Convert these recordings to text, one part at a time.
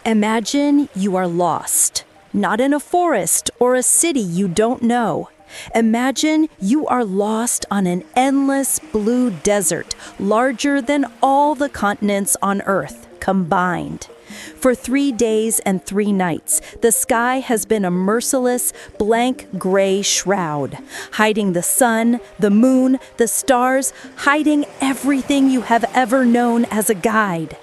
Imagine you are lost, not in a forest or a city you don't know. Imagine you are lost on an endless blue desert, larger than all the continents on Earth combined. For 3 days and 3 nights, the sky has been a merciless, blank gray shroud, hiding the sun, the moon, the stars, hiding everything you have ever known as a guide.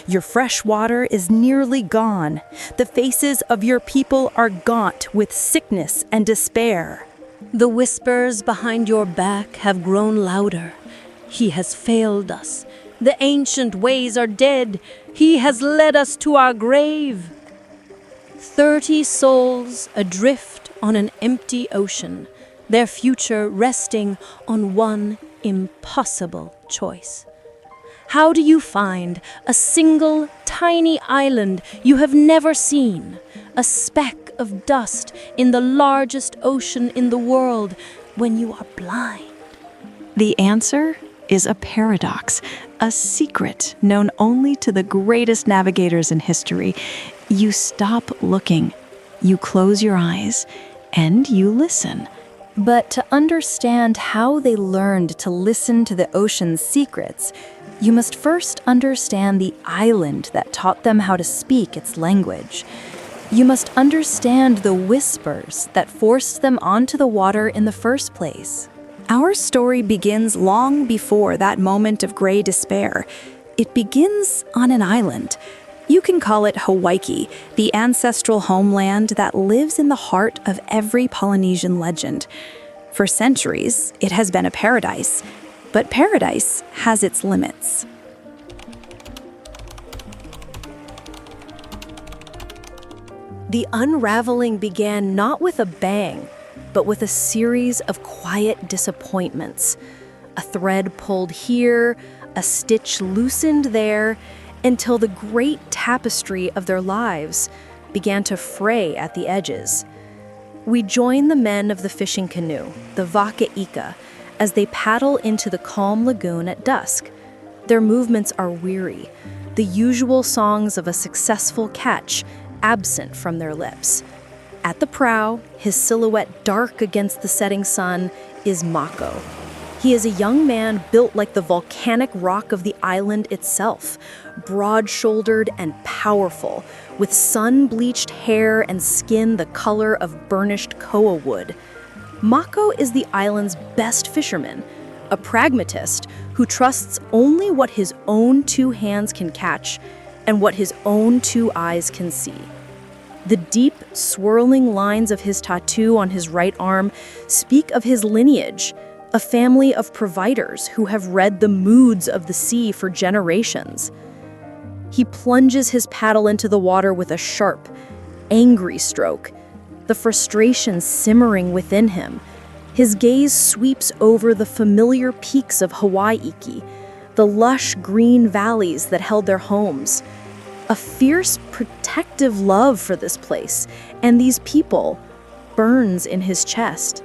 Your fresh water is nearly gone. The faces of your people are gaunt with sickness and despair. The whispers behind your back have grown louder. He has failed us. The ancient ways are dead. He has led us to our grave. 30 souls adrift on an empty ocean, their future resting on one impossible choice. How do you find a single tiny island you have never seen, a speck of dust in the largest ocean in the world when you are blind? The answer is a paradox, a secret known only to the greatest navigators in history. You stop looking, you close your eyes, and you listen. But to understand how they learned to listen to the ocean's secrets, you must first understand the island that taught them how to speak its language. You must understand the whispers that forced them onto the water in the first place. Our story begins long before that moment of gray despair. It begins on an island. You can call it Hawaii, the ancestral homeland that lives in the heart of every Polynesian legend. For centuries, it has been a paradise, but paradise has its limits. The unraveling began not with a bang, but with a series of quiet disappointments. A thread pulled here, a stitch loosened there, until the great tapestry of their lives began to fray at the edges. We join the men of the fishing canoe, the Wakaʻika, as they paddle into the calm lagoon at dusk. Their movements are weary, the usual songs of a successful catch absent from their lips. At the prow, his silhouette dark against the setting sun, is Mako. He is a young man built like the volcanic rock of the island itself, broad-shouldered and powerful, with sun-bleached hair and skin the color of burnished koa wood. Mako is the island's best fisherman, a pragmatist who trusts only what his own 2 hands can catch and what his own 2 eyes can see. The deep, swirling lines of his tattoo on his right arm speak of his lineage, a family of providers who have read the moods of the sea for generations. He plunges his paddle into the water with a sharp, angry stroke, the frustration simmering within him. His gaze sweeps over the familiar peaks of Hawaii, the lush green valleys that held their homes. A fierce, protective love for this place and these people burns in his chest.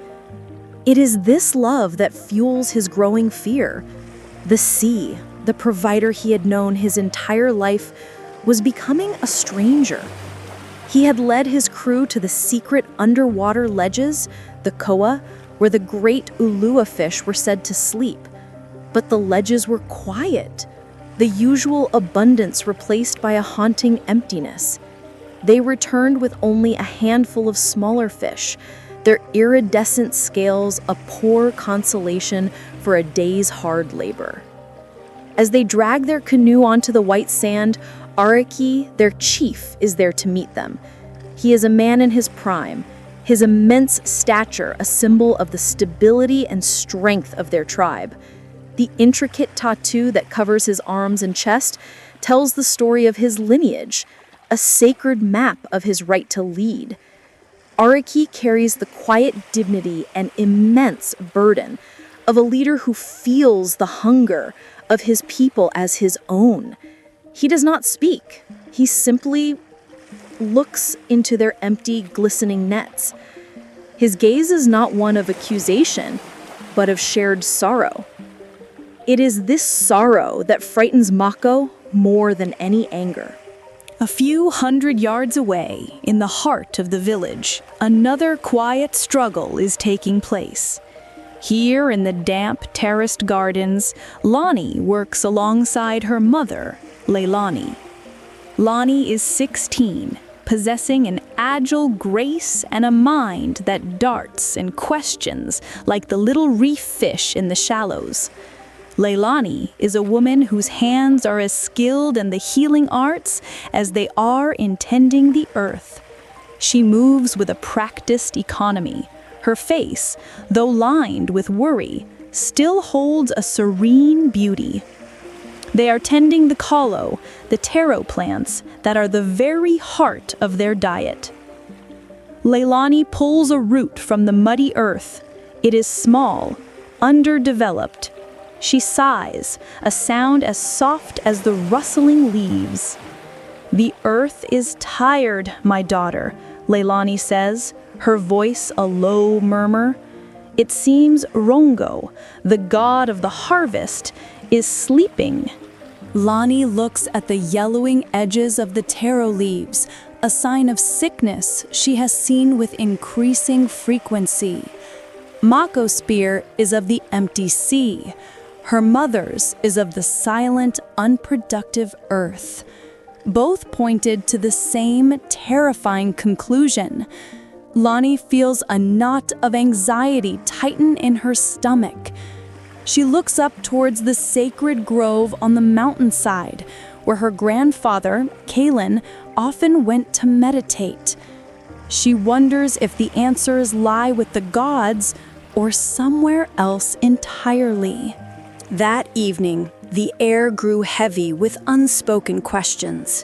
It is this love that fuels his growing fear. The sea, the provider he had known his entire life, was becoming a stranger. He had led his crew to the secret underwater ledges, the koa, where the great ulua fish were said to sleep. But the ledges were quiet, the usual abundance replaced by a haunting emptiness. They returned with only a handful of smaller fish, their iridescent scales a poor consolation for a day's hard labor. As they drag their canoe onto the white sand, Araki, their chief, is there to meet them. He is a man in his prime, his immense stature a symbol of the stability and strength of their tribe. The intricate tattoo that covers his arms and chest tells the story of his lineage, a sacred map of his right to lead. Araki carries the quiet dignity and immense burden of a leader who feels the hunger of his people as his own. He does not speak. He simply looks into their empty, glistening nets. His gaze is not one of accusation, but of shared sorrow. It is this sorrow that frightens Mako more than any anger. A few hundred yards away, in the heart of the village, another quiet struggle is taking place. Here in the damp, terraced gardens, Lani works alongside her mother, Leilani. Lani is 16, possessing an agile grace and a mind that darts and questions like the little reef fish in the shallows. Leilani is a woman whose hands are as skilled in the healing arts as they are in tending the earth. She moves with a practiced economy. Her face, though lined with worry, still holds a serene beauty. They are tending the kalo, the taro plants that are the very heart of their diet. Leilani pulls a root from the muddy earth. It is small, underdeveloped. She sighs, a sound as soft as the rustling leaves. "The earth is tired, my daughter," Leilani says, her voice a low murmur. It seems Rongo, the god of the harvest, is sleeping. Lani looks at the yellowing edges of the taro leaves, a sign of sickness she has seen with increasing frequency. Mako's spear is of the empty sea. Her mother's is of the silent, unproductive earth. Both pointed to the same terrifying conclusion. Lani feels a knot of anxiety tighten in her stomach. She looks up towards the sacred grove on the mountainside, where her grandfather, Kaelen, often went to meditate. She wonders if the answers lie with the gods or somewhere else entirely. That evening, the air grew heavy with unspoken questions.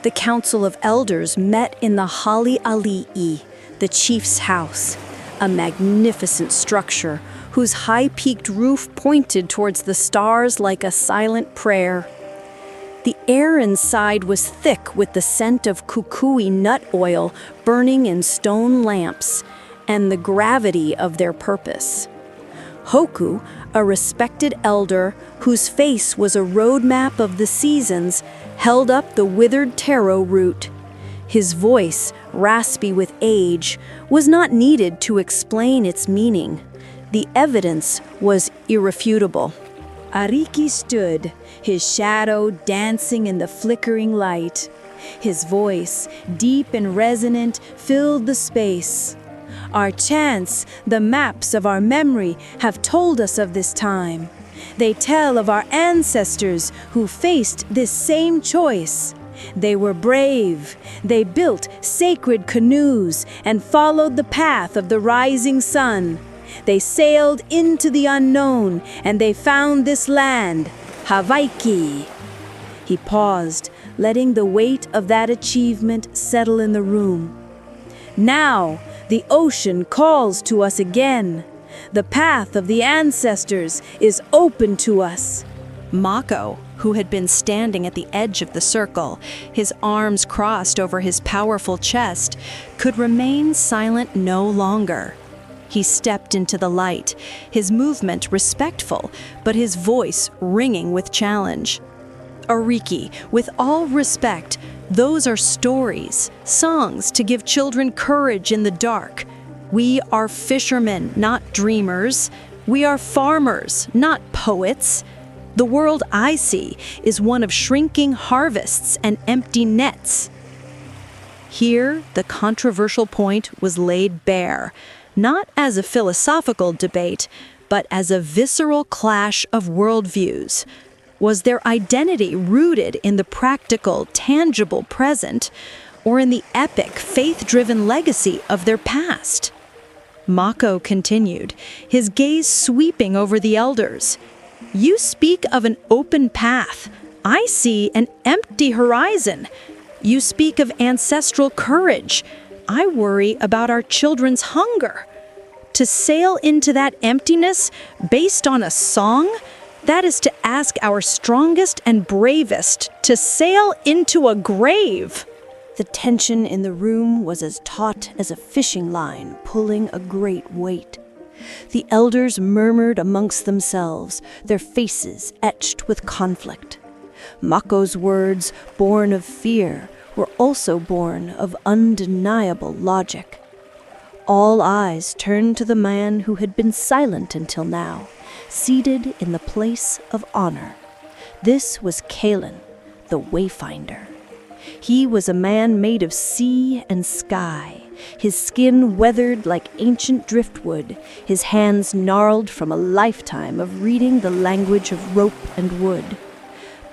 The Council of Elders met in the Hōkūleʻa, the chief's house, a magnificent structure whose high-peaked roof pointed towards the stars like a silent prayer. The air inside was thick with the scent of kukui nut oil burning in stone lamps, and the gravity of their purpose. Hōkū, a respected elder whose face was a roadmap of the seasons, held up the withered taro root. His voice, raspy with age, was not needed to explain its meaning. The evidence was irrefutable. Ariki stood, his shadow dancing in the flickering light. His voice, deep and resonant, filled the space. Our chants, the maps of our memory, have told us of this time. They tell of our ancestors who faced this same choice. They were brave. They built sacred canoes and followed the path of the rising sun. They sailed into the unknown, and they found this land, Hawaii. He paused, letting the weight of that achievement settle in the room. Now, the ocean calls to us again. The path of the ancestors is open to us. Mako, who had been standing at the edge of the circle, his arms crossed over his powerful chest, could remain silent no longer. He stepped into the light, his movement respectful, but his voice ringing with challenge. Ariki, with all respect, those are stories, songs to give children courage in the dark. We are fishermen, not dreamers. We are farmers, not poets. The world I see is one of shrinking harvests and empty nets. Here, the controversial point was laid bare, not as a philosophical debate, but as a visceral clash of worldviews. Was their identity rooted in the practical, tangible present, or in the epic, faith-driven legacy of their past? Mako continued, his gaze sweeping over the elders. You speak of an open path. I see an empty horizon. You speak of ancestral courage. I worry about our children's hunger. To sail into that emptiness based on a song, that is to ask our strongest and bravest to sail into a grave. The tension in the room was as taut as a fishing line pulling a great weight. The elders murmured amongst themselves, their faces etched with conflict. Mako's words, born of fear, also born of undeniable logic. All eyes turned to the man who had been silent until now, seated in the place of honor. This was Kaelen, the Wayfinder. He was a man made of sea and sky, his skin weathered like ancient driftwood, his hands gnarled from a lifetime of reading the language of rope and wood.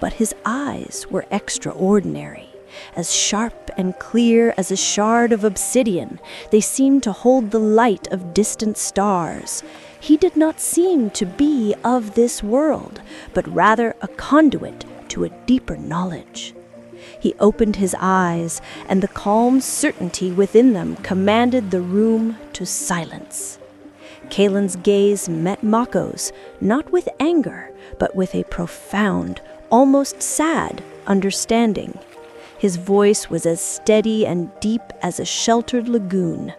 But his eyes were extraordinary. As sharp and clear as a shard of obsidian, they seemed to hold the light of distant stars. He did not seem to be of this world, but rather a conduit to a deeper knowledge. He opened his eyes, and the calm certainty within them commanded the room to silence. Kaelen's gaze met Mako's, not with anger, but with a profound, almost sad understanding. His voice was as steady and deep as a sheltered lagoon.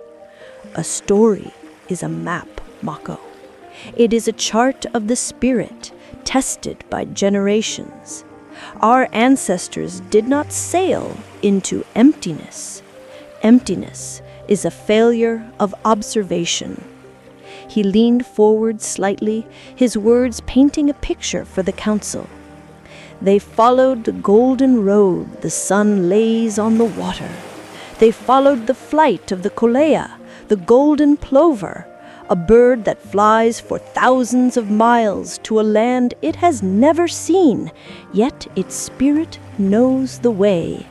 A story is a map, Mako. It is a chart of the spirit, tested by generations. Our ancestors did not sail into emptiness. Emptiness is a failure of observation. He leaned forward slightly, his words painting a picture for the council. They followed the golden road the sun lays on the water. They followed the flight of the Hōkūleʻa, the golden plover, a bird that flies for thousands of miles to a land it has never seen, yet its spirit knows the way.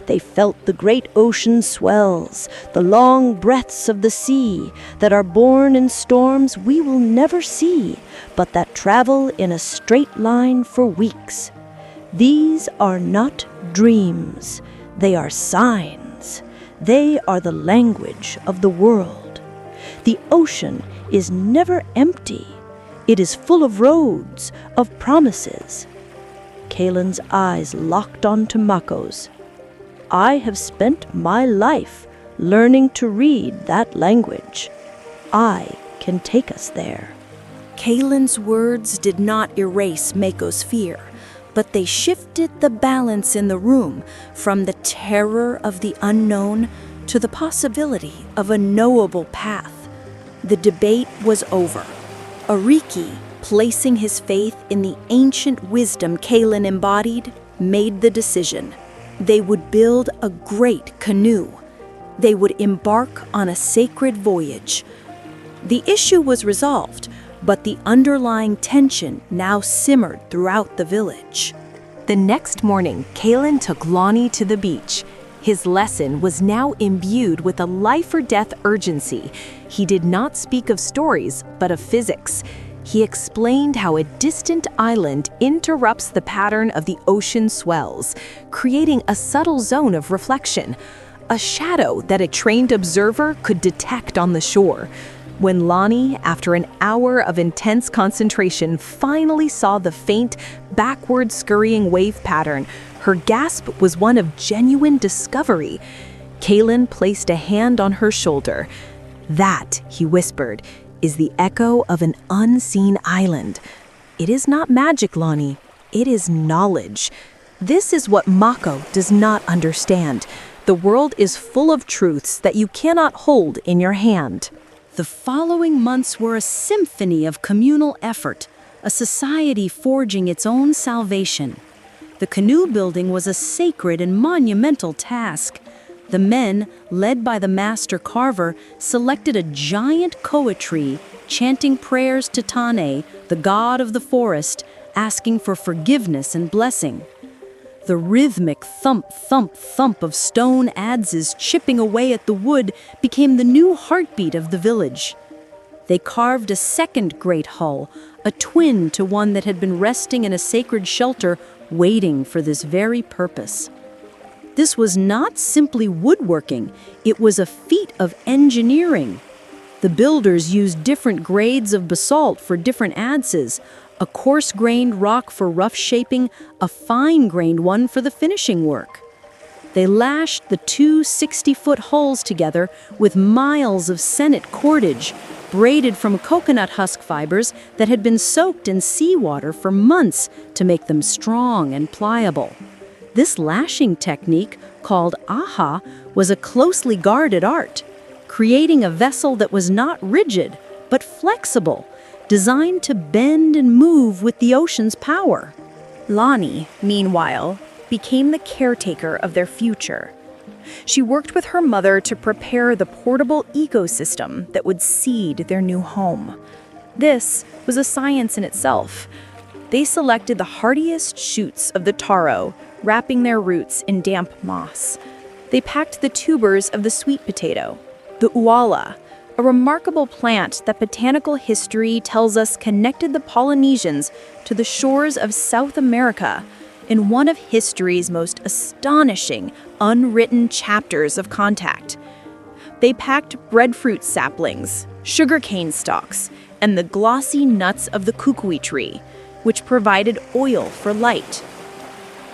They felt the great ocean swells, the long breaths of the sea, that are born in storms we will never see, but that travel in a straight line for weeks. These are not dreams, they are signs. They are the language of the world. The ocean is never empty. It is full of roads, of promises. Kaelen's eyes locked onto Mako's. I have spent my life learning to read that language. I can take us there. Kaelen's words did not erase Mako's fear, but they shifted the balance in the room from the terror of the unknown to the possibility of a knowable path. The debate was over. Ariki, placing his faith in the ancient wisdom Kaelen embodied, made the decision. They would build a great canoe. They would embark on a sacred voyage. The issue was resolved, but the underlying tension now simmered throughout the village. The next morning, Kaelen took Lani to the beach. His lesson was now imbued with a life-or-death urgency. He did not speak of stories, but of physics. He explained how a distant island interrupts the pattern of the ocean swells, creating a subtle zone of reflection, a shadow that a trained observer could detect on the shore. When Lani, after an hour of intense concentration, finally saw the faint, backward scurrying wave pattern, her gasp was one of genuine discovery. Kaelen placed a hand on her shoulder. That, he whispered, is the echo of an unseen island. It is not magic, Lani. It is knowledge. This is what Mako does not understand. The world is full of truths that you cannot hold in your hand. The following months were a symphony of communal effort, a society forging its own salvation. The canoe building was a sacred and monumental task. The men, led by the master carver, selected a giant koa tree, chanting prayers to Tane, the god of the forest, asking for forgiveness and blessing. The rhythmic thump, thump, thump of stone adzes chipping away at the wood became the new heartbeat of the village. They carved a second great hull, a twin to one that had been resting in a sacred shelter, waiting for this very purpose. This was not simply woodworking, it was a feat of engineering. The builders used different grades of basalt for different adzes, a coarse-grained rock for rough shaping, a fine-grained one for the finishing work. They lashed the two 60-foot hulls together with miles of senet cordage, braided from coconut husk fibers that had been soaked in seawater for months to make them strong and pliable. This lashing technique, called aha, was a closely guarded art, creating a vessel that was not rigid, but flexible, designed to bend and move with the ocean's power. Lani, meanwhile, became the caretaker of their future. She worked with her mother to prepare the portable ecosystem that would seed their new home. This was a science in itself. They selected the hardiest shoots of the taro, wrapping their roots in damp moss. They packed the tubers of the sweet potato, the uala, a remarkable plant that botanical history tells us connected the Polynesians to the shores of South America in one of history's most astonishing, unwritten chapters of contact. They packed breadfruit saplings, sugarcane stalks, and the glossy nuts of the kukui tree, which provided oil for light.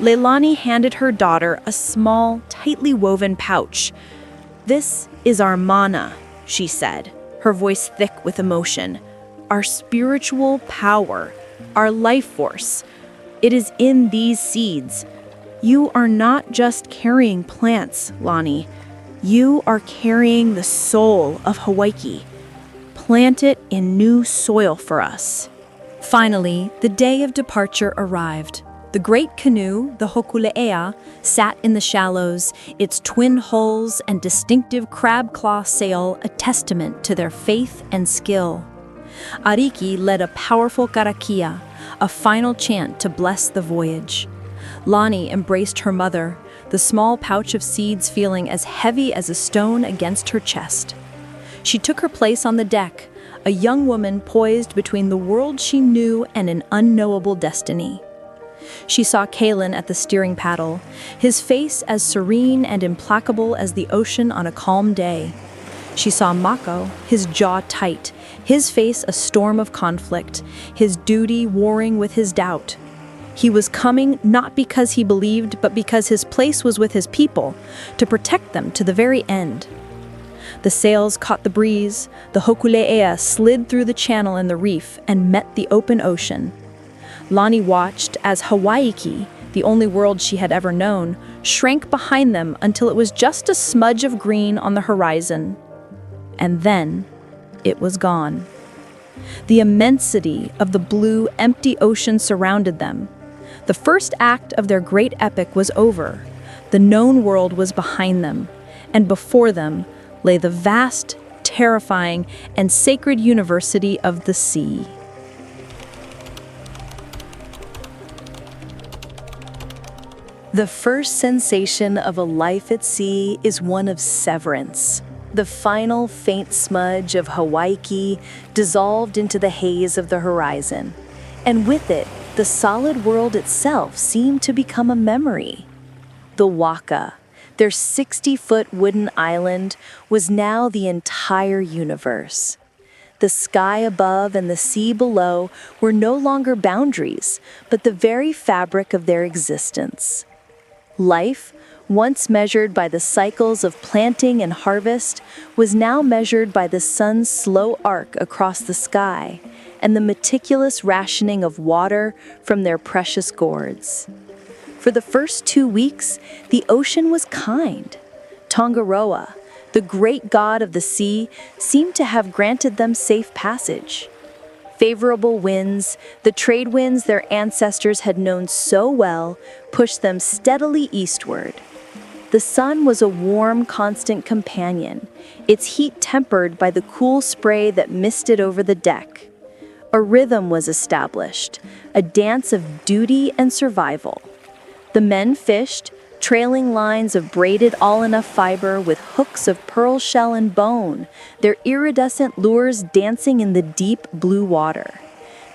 Leilani handed her daughter a small, tightly woven pouch. "This is our mana," she said, her voice thick with emotion. "Our spiritual power, our life force. It is in these seeds. You are not just carrying plants, Lani. You are carrying the soul of Hawaii. Plant it in new soil for us." Finally, the day of departure arrived. The great canoe, the Hōkūleʻa, sat in the shallows, its twin hulls and distinctive crab claw sail a testament to their faith and skill. Ariki led a powerful karakia, a final chant to bless the voyage. Lani embraced her mother, the small pouch of seeds feeling as heavy as a stone against her chest. She took her place on the deck, a young woman poised between the world she knew and an unknowable destiny. She saw Kaelen at the steering paddle, his face as serene and implacable as the ocean on a calm day. She saw Mako, his jaw tight, his face a storm of conflict, his duty warring with his doubt. He was coming not because he believed, but because his place was with his people, to protect them to the very end. The sails caught the breeze, the Hōkūleʻa slid through the channel in the reef and met the open ocean. Lani watched as Hawaii, the only world she had ever known, shrank behind them until it was just a smudge of green on the horizon. And then it was gone. The immensity of the blue, empty ocean surrounded them. The first act of their great epic was over. The known world was behind them, and before them lay the vast, terrifying, and sacred university of the sea. The first sensation of a life at sea is one of severance. The final faint smudge of Hawaii dissolved into the haze of the horizon, and with it, the solid world itself seemed to become a memory. The Waka, their 60-foot wooden island, was now the entire universe. The sky above and the sea below were no longer boundaries, but the very fabric of their existence. Life, once measured by the cycles of planting and harvest, was now measured by the sun's slow arc across the sky and the meticulous rationing of water from their precious gourds. For the first 2 weeks, the ocean was kind. Tongaroa, the great god of the sea, seemed to have granted them safe passage. Favorable winds, the trade winds their ancestors had known so well, pushed them steadily eastward. The sun was a warm, constant companion, its heat tempered by the cool spray that misted over the deck. A rhythm was established, a dance of duty and survival. The men fished, trailing lines of braided all-enough fiber with hooks of pearl shell and bone, their iridescent lures dancing in the deep blue water.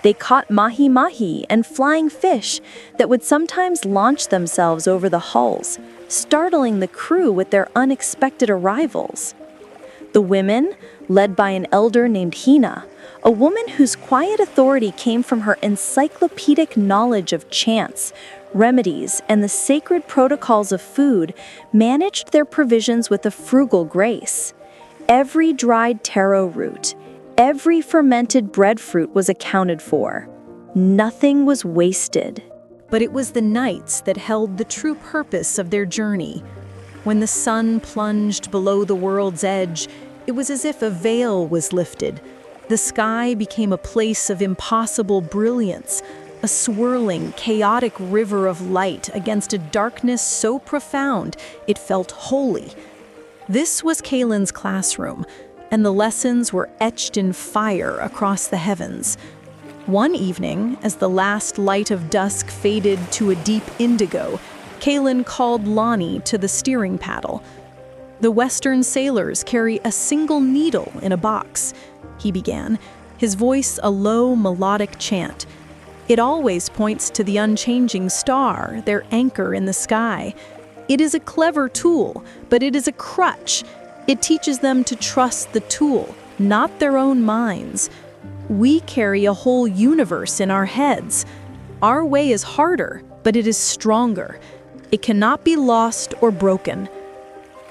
They caught mahi-mahi and flying fish that would sometimes launch themselves over the hulls, startling the crew with their unexpected arrivals. The women, led by an elder named Hina, a woman whose quiet authority came from her encyclopedic knowledge of chants, remedies, and the sacred protocols of food, managed their provisions with a frugal grace. Every dried taro root, every fermented breadfruit was accounted for. Nothing was wasted. But it was the nights that held the true purpose of their journey. When the sun plunged below the world's edge, it was as if a veil was lifted. The sky became a place of impossible brilliance, a swirling, chaotic river of light against a darkness so profound it felt holy. This was Kaelen's classroom, and the lessons were etched in fire across the heavens. One evening, as the last light of dusk faded to a deep indigo, Kaelen called Lani to the steering paddle. The Western sailors carry a single needle in a box, he began, his voice a low, melodic chant. It always points to the unchanging star, their anchor in the sky. It is a clever tool, but it is a crutch. It teaches them to trust the tool, not their own minds. We carry a whole universe in our heads. Our way is harder, but it is stronger. It cannot be lost or broken.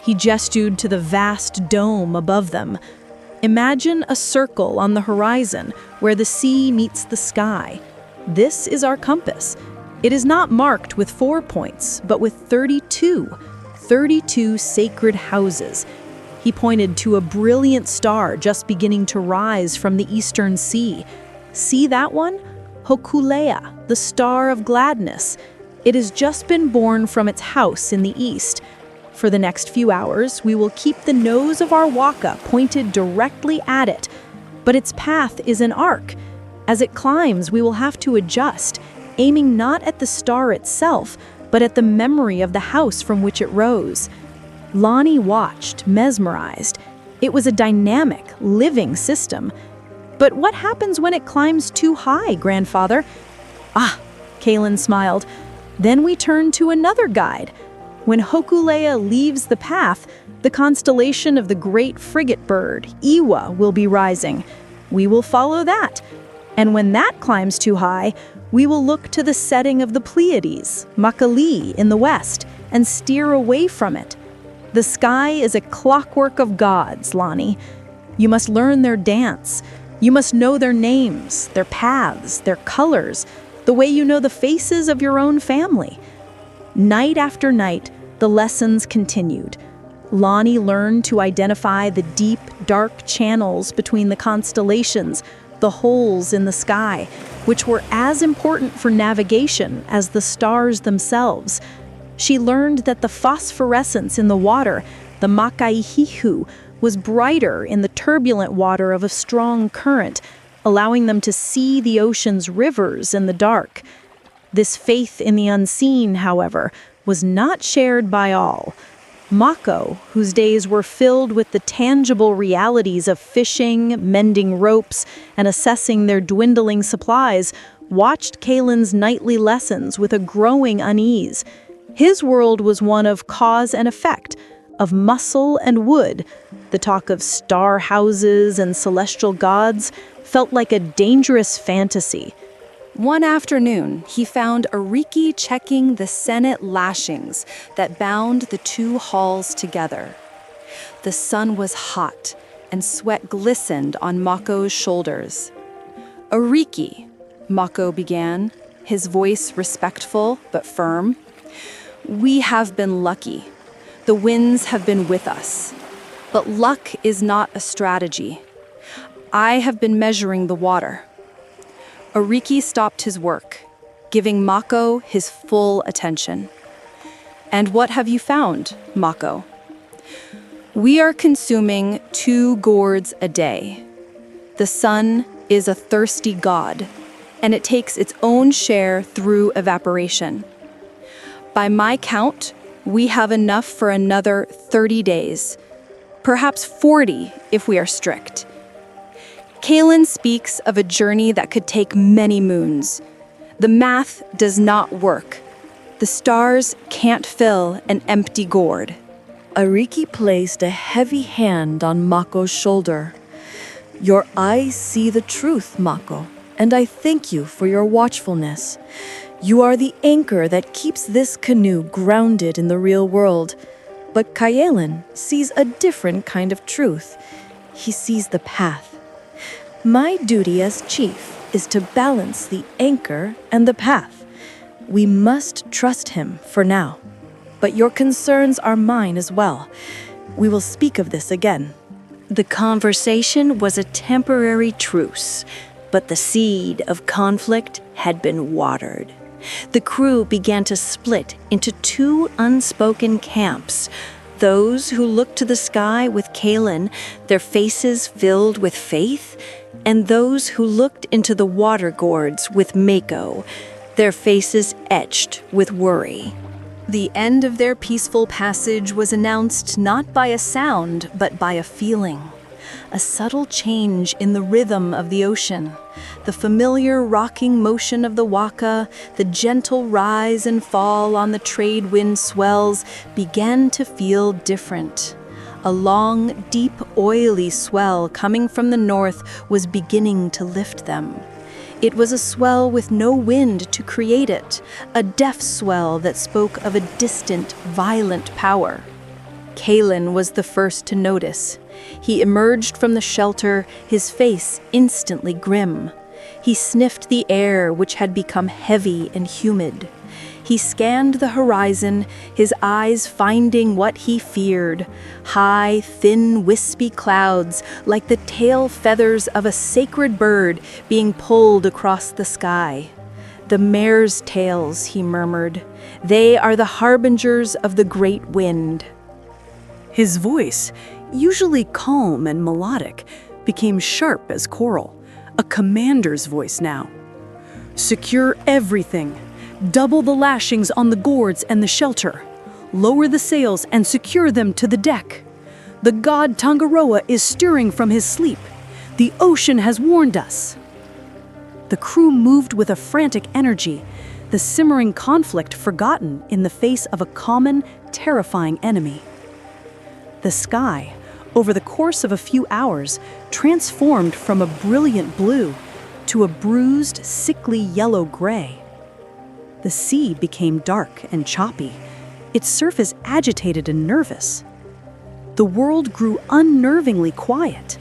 He gestured to the vast dome above them. Imagine a circle on the horizon where the sea meets the sky. This is our compass. It is not marked with 4 points, but with 32 sacred houses. He pointed to a brilliant star just beginning to rise from the eastern sea. See that one? Hōkūleʻa, the star of gladness. It has just been born from its house in the east. For the next few hours, we will keep the nose of our waka pointed directly at it. But its path is an arc. As it climbs, we will have to adjust, aiming not at the star itself, but at the memory of the house from which it rose. Lani watched, mesmerized. It was a dynamic, living system. But what happens when it climbs too high, grandfather? Ah, Kaelen smiled. Then we turn to another guide. When Hōkūleʻa leaves the path, the constellation of the great frigate bird, Iwa, will be rising. We will follow that. And when that climbs too high, we will look to the setting of the Pleiades, Makali, in the west, and steer away from it. The sky is a clockwork of gods, Lani. You must learn their dance. You must know their names, their paths, their colors, the way you know the faces of your own family. Night after night, the lessons continued. Lani learned to identify the deep, dark channels between the constellations, the holes in the sky, which were as important for navigation as the stars themselves. She learned that the phosphorescence in the water, the makaihihu, was brighter in the turbulent water of a strong current, allowing them to see the ocean's rivers in the dark. This faith in the unseen, however, was not shared by all. Mako, whose days were filled with the tangible realities of fishing, mending ropes, and assessing their dwindling supplies, watched Kaelen's nightly lessons with a growing unease. His world was one of cause and effect, of muscle and wood. The talk of star houses and celestial gods felt like a dangerous fantasy. One afternoon, he found Ariki checking the Senate lashings that bound the two halls together. The sun was hot, and sweat glistened on Mako's shoulders. "Ariki," Mako began, his voice respectful but firm. "We have been lucky. The winds have been with us. But luck is not a strategy. I have been measuring the water." Ariki stopped his work, giving Mako his full attention. "And what have you found, Mako?" "We are consuming 2 gourds a day. The sun is a thirsty god, and it takes its own share through evaporation. By my count, we have enough for another 30 days, perhaps 40 if we are strict. Kaelen speaks of a journey that could take many moons. The math does not work. The stars can't fill an empty gourd." Ariki placed a heavy hand on Mako's shoulder. "Your eyes see the truth, Mako, and I thank you for your watchfulness. You are the anchor that keeps this canoe grounded in the real world. But Kaelen sees a different kind of truth. He sees the path. My duty as chief is to balance the anchor and the path. We must trust him for now. But your concerns are mine as well. We will speak of this again. The conversation was a temporary truce, but the seed of conflict had been watered. The crew began to split into two unspoken camps. Those who looked to the sky with Kaelen, their faces filled with faith, and those who looked into the water gourds with Mako, their faces etched with worry. The end of their peaceful passage was announced not by a sound, but by a feeling. A subtle change in the rhythm of the ocean. The familiar rocking motion of the waka, the gentle rise and fall on the trade wind swells began to feel different. A long, deep, oily swell coming from the north was beginning to lift them. It was a swell with no wind to create it, a deaf swell that spoke of a distant, violent power. Kaelen was the first to notice. He emerged from the shelter, his face instantly grim. He sniffed the air, which had become heavy and humid. He scanned the horizon, his eyes finding what he feared: high, thin, wispy clouds, like the tail feathers of a sacred bird being pulled across the sky. "The mare's tails," he murmured. "They are the harbingers of the great wind." His voice, usually calm and melodic, became sharp as coral, a commander's voice now. "Secure everything. Double the lashings on the gourds and the shelter. Lower the sails and secure them to the deck. The god Tangaroa is stirring from his sleep. The ocean has warned us." The crew moved with a frantic energy, the simmering conflict forgotten in the face of a common, terrifying enemy. The sky, over the course of a few hours, transformed from a brilliant blue to a bruised, sickly yellow gray. The sea became dark and choppy, its surface agitated and nervous. The world grew unnervingly quiet,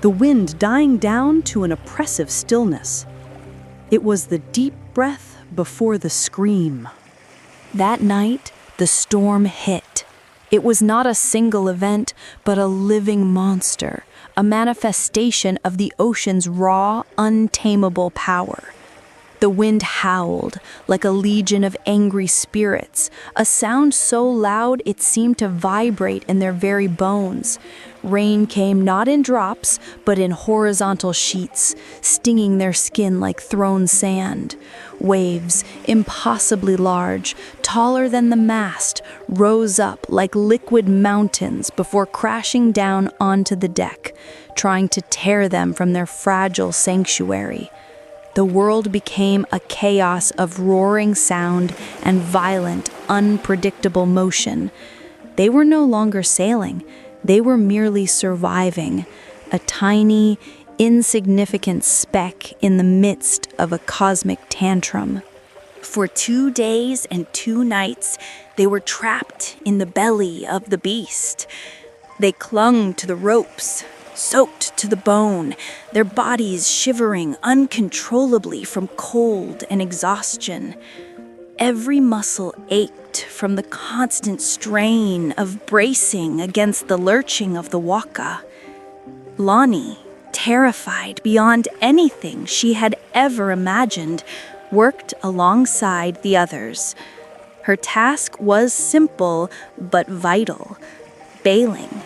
the wind dying down to an oppressive stillness. It was the deep breath before the scream. That night, the storm hit. It was not a single event, but a living monster, a manifestation of the ocean's raw, untamable power. The wind howled like a legion of angry spirits, a sound so loud it seemed to vibrate in their very bones. Rain came not in drops, but in horizontal sheets, stinging their skin like thrown sand. Waves, impossibly large, taller than the mast, rose up like liquid mountains before crashing down onto the deck, trying to tear them from their fragile sanctuary. The world became a chaos of roaring sound and violent, unpredictable motion. They were no longer sailing. They were merely surviving, a tiny, insignificant speck in the midst of a cosmic tantrum. For 2 days and 2 nights, they were trapped in the belly of the beast. They clung to the ropes, soaked to the bone, their bodies shivering uncontrollably from cold and exhaustion. Every muscle ached from the constant strain of bracing against the lurching of the waka. Lani, terrified beyond anything she had ever imagined, worked alongside the others. Her task was simple but vital: bailing.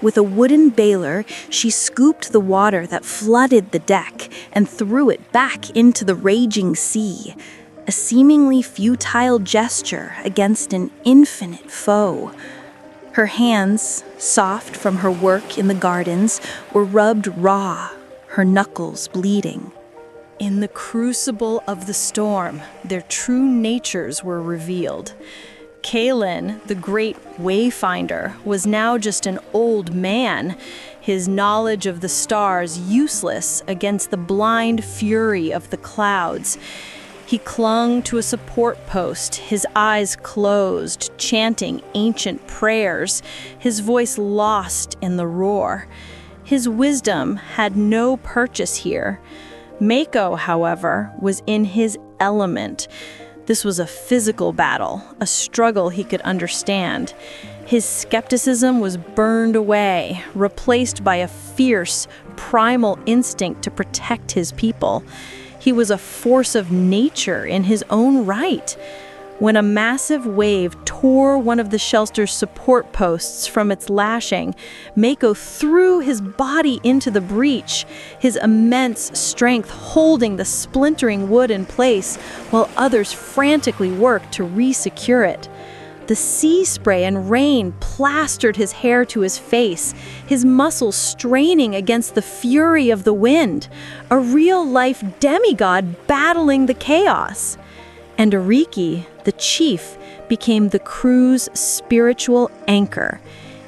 With a wooden bailer, she scooped the water that flooded the deck and threw it back into the raging sea, a seemingly futile gesture against an infinite foe. Her hands, soft from her work in the gardens, were rubbed raw, her knuckles bleeding. In the crucible of the storm, their true natures were revealed. Kaelen, the great Wayfinder, was now just an old man, his knowledge of the stars useless against the blind fury of the clouds. He clung to a support post, his eyes closed, chanting ancient prayers, his voice lost in the roar. His wisdom had no purchase here. Mako, however, was in his element. This was a physical battle, a struggle he could understand. His skepticism was burned away, replaced by a fierce, primal instinct to protect his people. He was a force of nature in his own right. When a massive wave tore one of the shelter's support posts from its lashing, Mako threw his body into the breach, his immense strength holding the splintering wood in place while others frantically worked to re-secure it. The sea spray and rain plastered his hair to his face, his muscles straining against the fury of the wind, a real-life demigod battling the chaos. And Ariki, the chief, became the crew's spiritual anchor.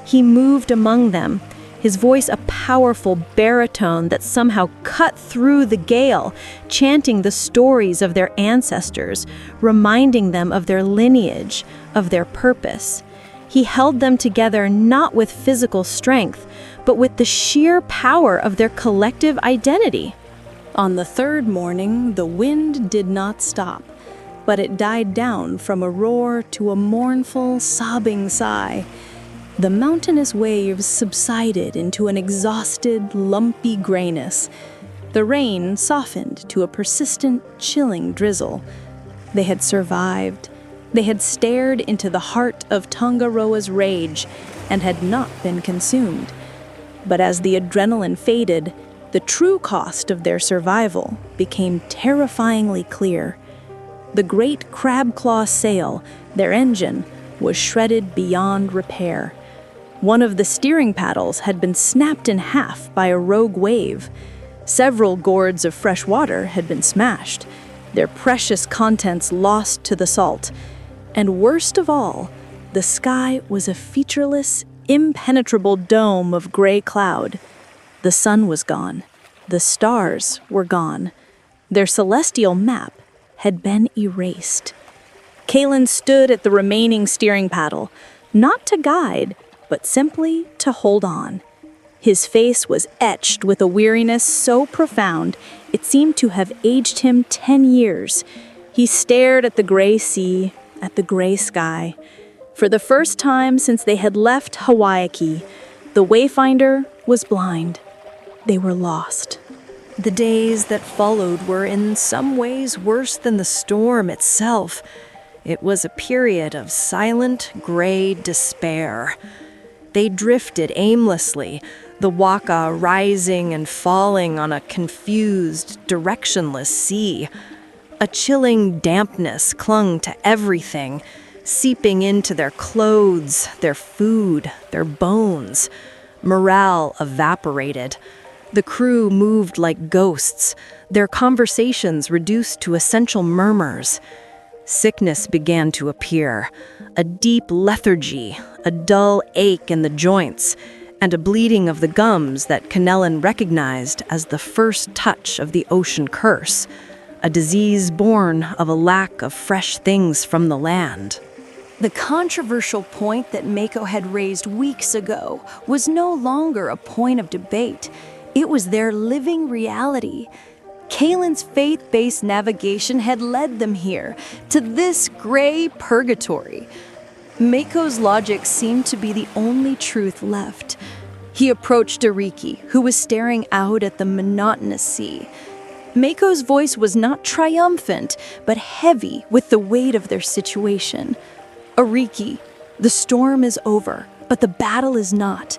He moved among them, his voice a powerful baritone that somehow cut through the gale, chanting the stories of their ancestors, reminding them of their lineage, of their purpose. He held them together not with physical strength, but with the sheer power of their collective identity. On the third morning, the wind did not stop, but it died down from a roar to a mournful, sobbing sigh. The mountainous waves subsided into an exhausted, lumpy grayness. The rain softened to a persistent, chilling drizzle. They had survived. They had stared into the heart of Tongaroa's rage and had not been consumed. But as the adrenaline faded, the true cost of their survival became terrifyingly clear. The great crab-claw sail, their engine, was shredded beyond repair. One of the steering paddles had been snapped in half by a rogue wave. Several gourds of fresh water had been smashed, their precious contents lost to the salt. And worst of all, the sky was a featureless, impenetrable dome of gray cloud. The sun was gone. The stars were gone. Their celestial map had been erased. Kaelen stood at the remaining steering paddle, not to guide, but simply to hold on. His face was etched with a weariness so profound it seemed to have aged him 10 years. He stared at the gray sea, at the gray sky. For the first time since they had left Hawaii, the Wayfinder was blind. They were lost. The days that followed were in some ways worse than the storm itself. It was a period of silent, gray despair. They drifted aimlessly, the waka rising and falling on a confused, directionless sea. A chilling dampness clung to everything, seeping into their clothes, their food, their bones. Morale evaporated. The crew moved like ghosts, their conversations reduced to essential murmurs. Sickness began to appear, a deep lethargy, a dull ache in the joints, and a bleeding of the gums that Kaelen recognized as the first touch of the ocean curse, a disease born of a lack of fresh things from the land. The controversial point that Mako had raised weeks ago was no longer a point of debate. It was their living reality. Kaelen's faith-based navigation had led them here, to this gray purgatory. Mako's logic seemed to be the only truth left. He approached Ariki, who was staring out at the monotonous sea. Mako's voice was not triumphant, but heavy with the weight of their situation. Ariki, the storm is over, but the battle is not.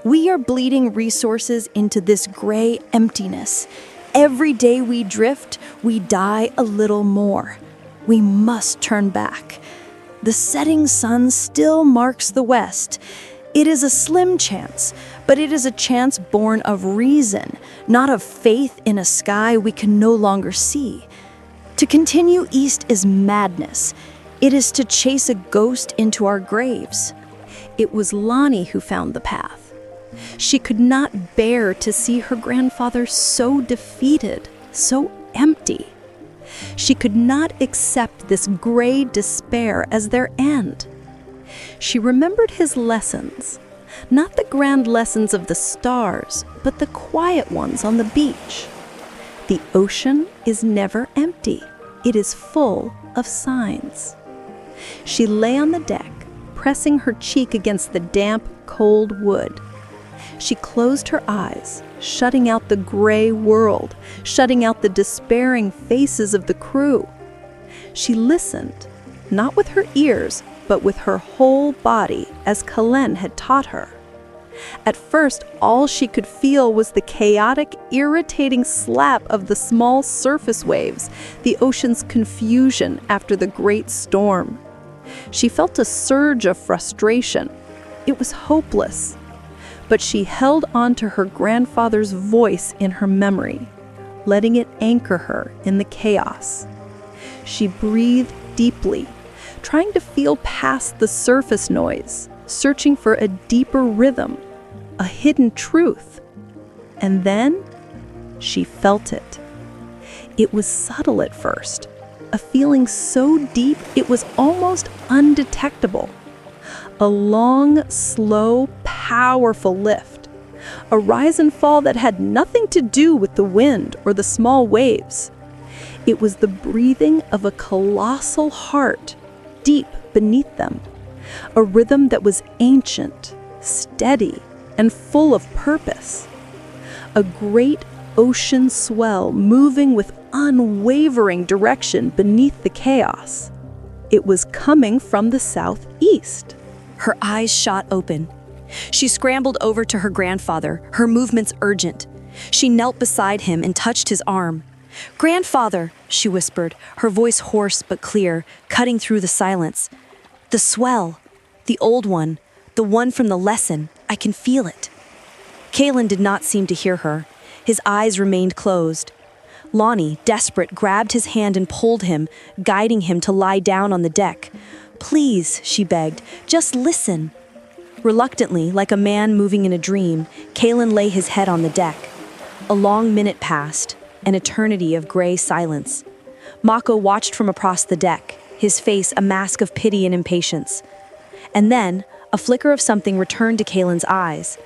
We are bleeding resources into this gray emptiness. Every day we drift, we die a little more. We must turn back. The setting sun still marks the west. It is a slim chance, but it is a chance born of reason, not of faith in a sky we can no longer see. To continue east is madness. It is to chase a ghost into our graves. It was Lani who found the path. She could not bear to see her grandfather so defeated, so empty. She could not accept this gray despair as their end. She remembered his lessons, not the grand lessons of the stars, but the quiet ones on the beach. The ocean is never empty. It is full of signs. She lay on the deck, pressing her cheek against the damp, cold wood. She closed her eyes, shutting out the gray world, shutting out the despairing faces of the crew. She listened, not with her ears, but with her whole body, as Kaelen had taught her. At first, all she could feel was the chaotic, irritating slap of the small surface waves, the ocean's confusion after the great storm. She felt a surge of frustration. It was hopeless. But she held on to her grandfather's voice in her memory, letting it anchor her in the chaos. She breathed deeply, trying to feel past the surface noise, searching for a deeper rhythm, a hidden truth. And then she felt it. It was subtle at first, a feeling so deep it was almost undetectable. A long, slow, powerful lift. A rise and fall that had nothing to do with the wind or the small waves. It was the breathing of a colossal heart deep beneath them. A rhythm that was ancient, steady, and full of purpose. A great ocean swell moving with unwavering direction beneath the chaos. It was coming from the southeast. Her eyes shot open. She scrambled over to her grandfather, her movements urgent. She knelt beside him and touched his arm. "Grandfather," she whispered, her voice hoarse but clear, cutting through the silence. "The swell, the old one, the one from the lesson, I can feel it." Kaelen did not seem to hear her. His eyes remained closed. Lani, desperate, grabbed his hand and pulled him, guiding him to lie down on the deck. "Please," she begged, "just listen." Reluctantly, like a man moving in a dream, Kaelen lay his head on the deck. A long minute passed, an eternity of gray silence. Mako watched from across the deck, his face a mask of pity and impatience. And then, a flicker of something returned to Kaelen's eyes.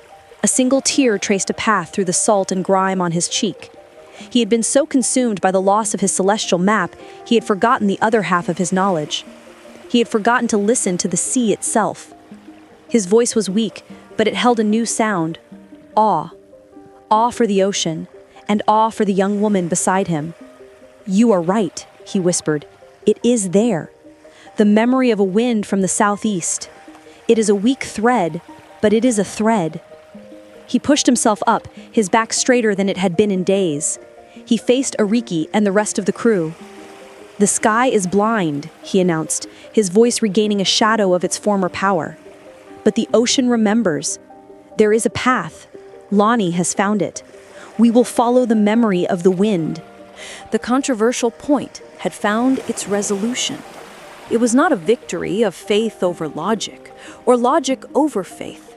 A single tear traced a path through the salt and grime on his cheek. He had been so consumed by the loss of his celestial map, he had forgotten the other half of his knowledge. He had forgotten to listen to the sea itself. His voice was weak, but it held a new sound. Awe. Awe for the ocean, and awe for the young woman beside him. "You are right," he whispered. "It is there. The memory of a wind from the southeast. It is a weak thread, but it is a thread." He pushed himself up, his back straighter than it had been in days. He faced Ariki and the rest of the crew. "The sky is blind," he announced, his voice regaining a shadow of its former power. "But the ocean remembers. There is a path. Lani has found it. We will follow the memory of the wind." The controversial point had found its resolution. It was not a victory of faith over logic, or logic over faith.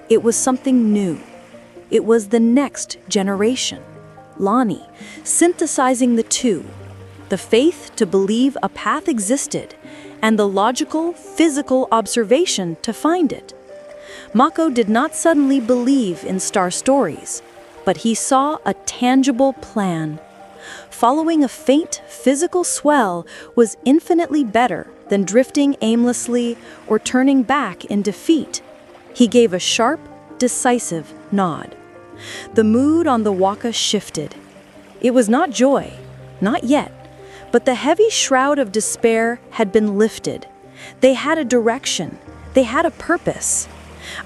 It was something new. It was the next generation, Lani, synthesizing the two, the faith to believe a path existed, and the logical, physical observation to find it. Mako did not suddenly believe in star stories, but he saw a tangible plan. Following a faint, physical swell was infinitely better than drifting aimlessly or turning back in defeat. He gave a sharp, decisive nod. The mood on the waka shifted. It was not joy, not yet, but the heavy shroud of despair had been lifted. They had a direction, they had a purpose.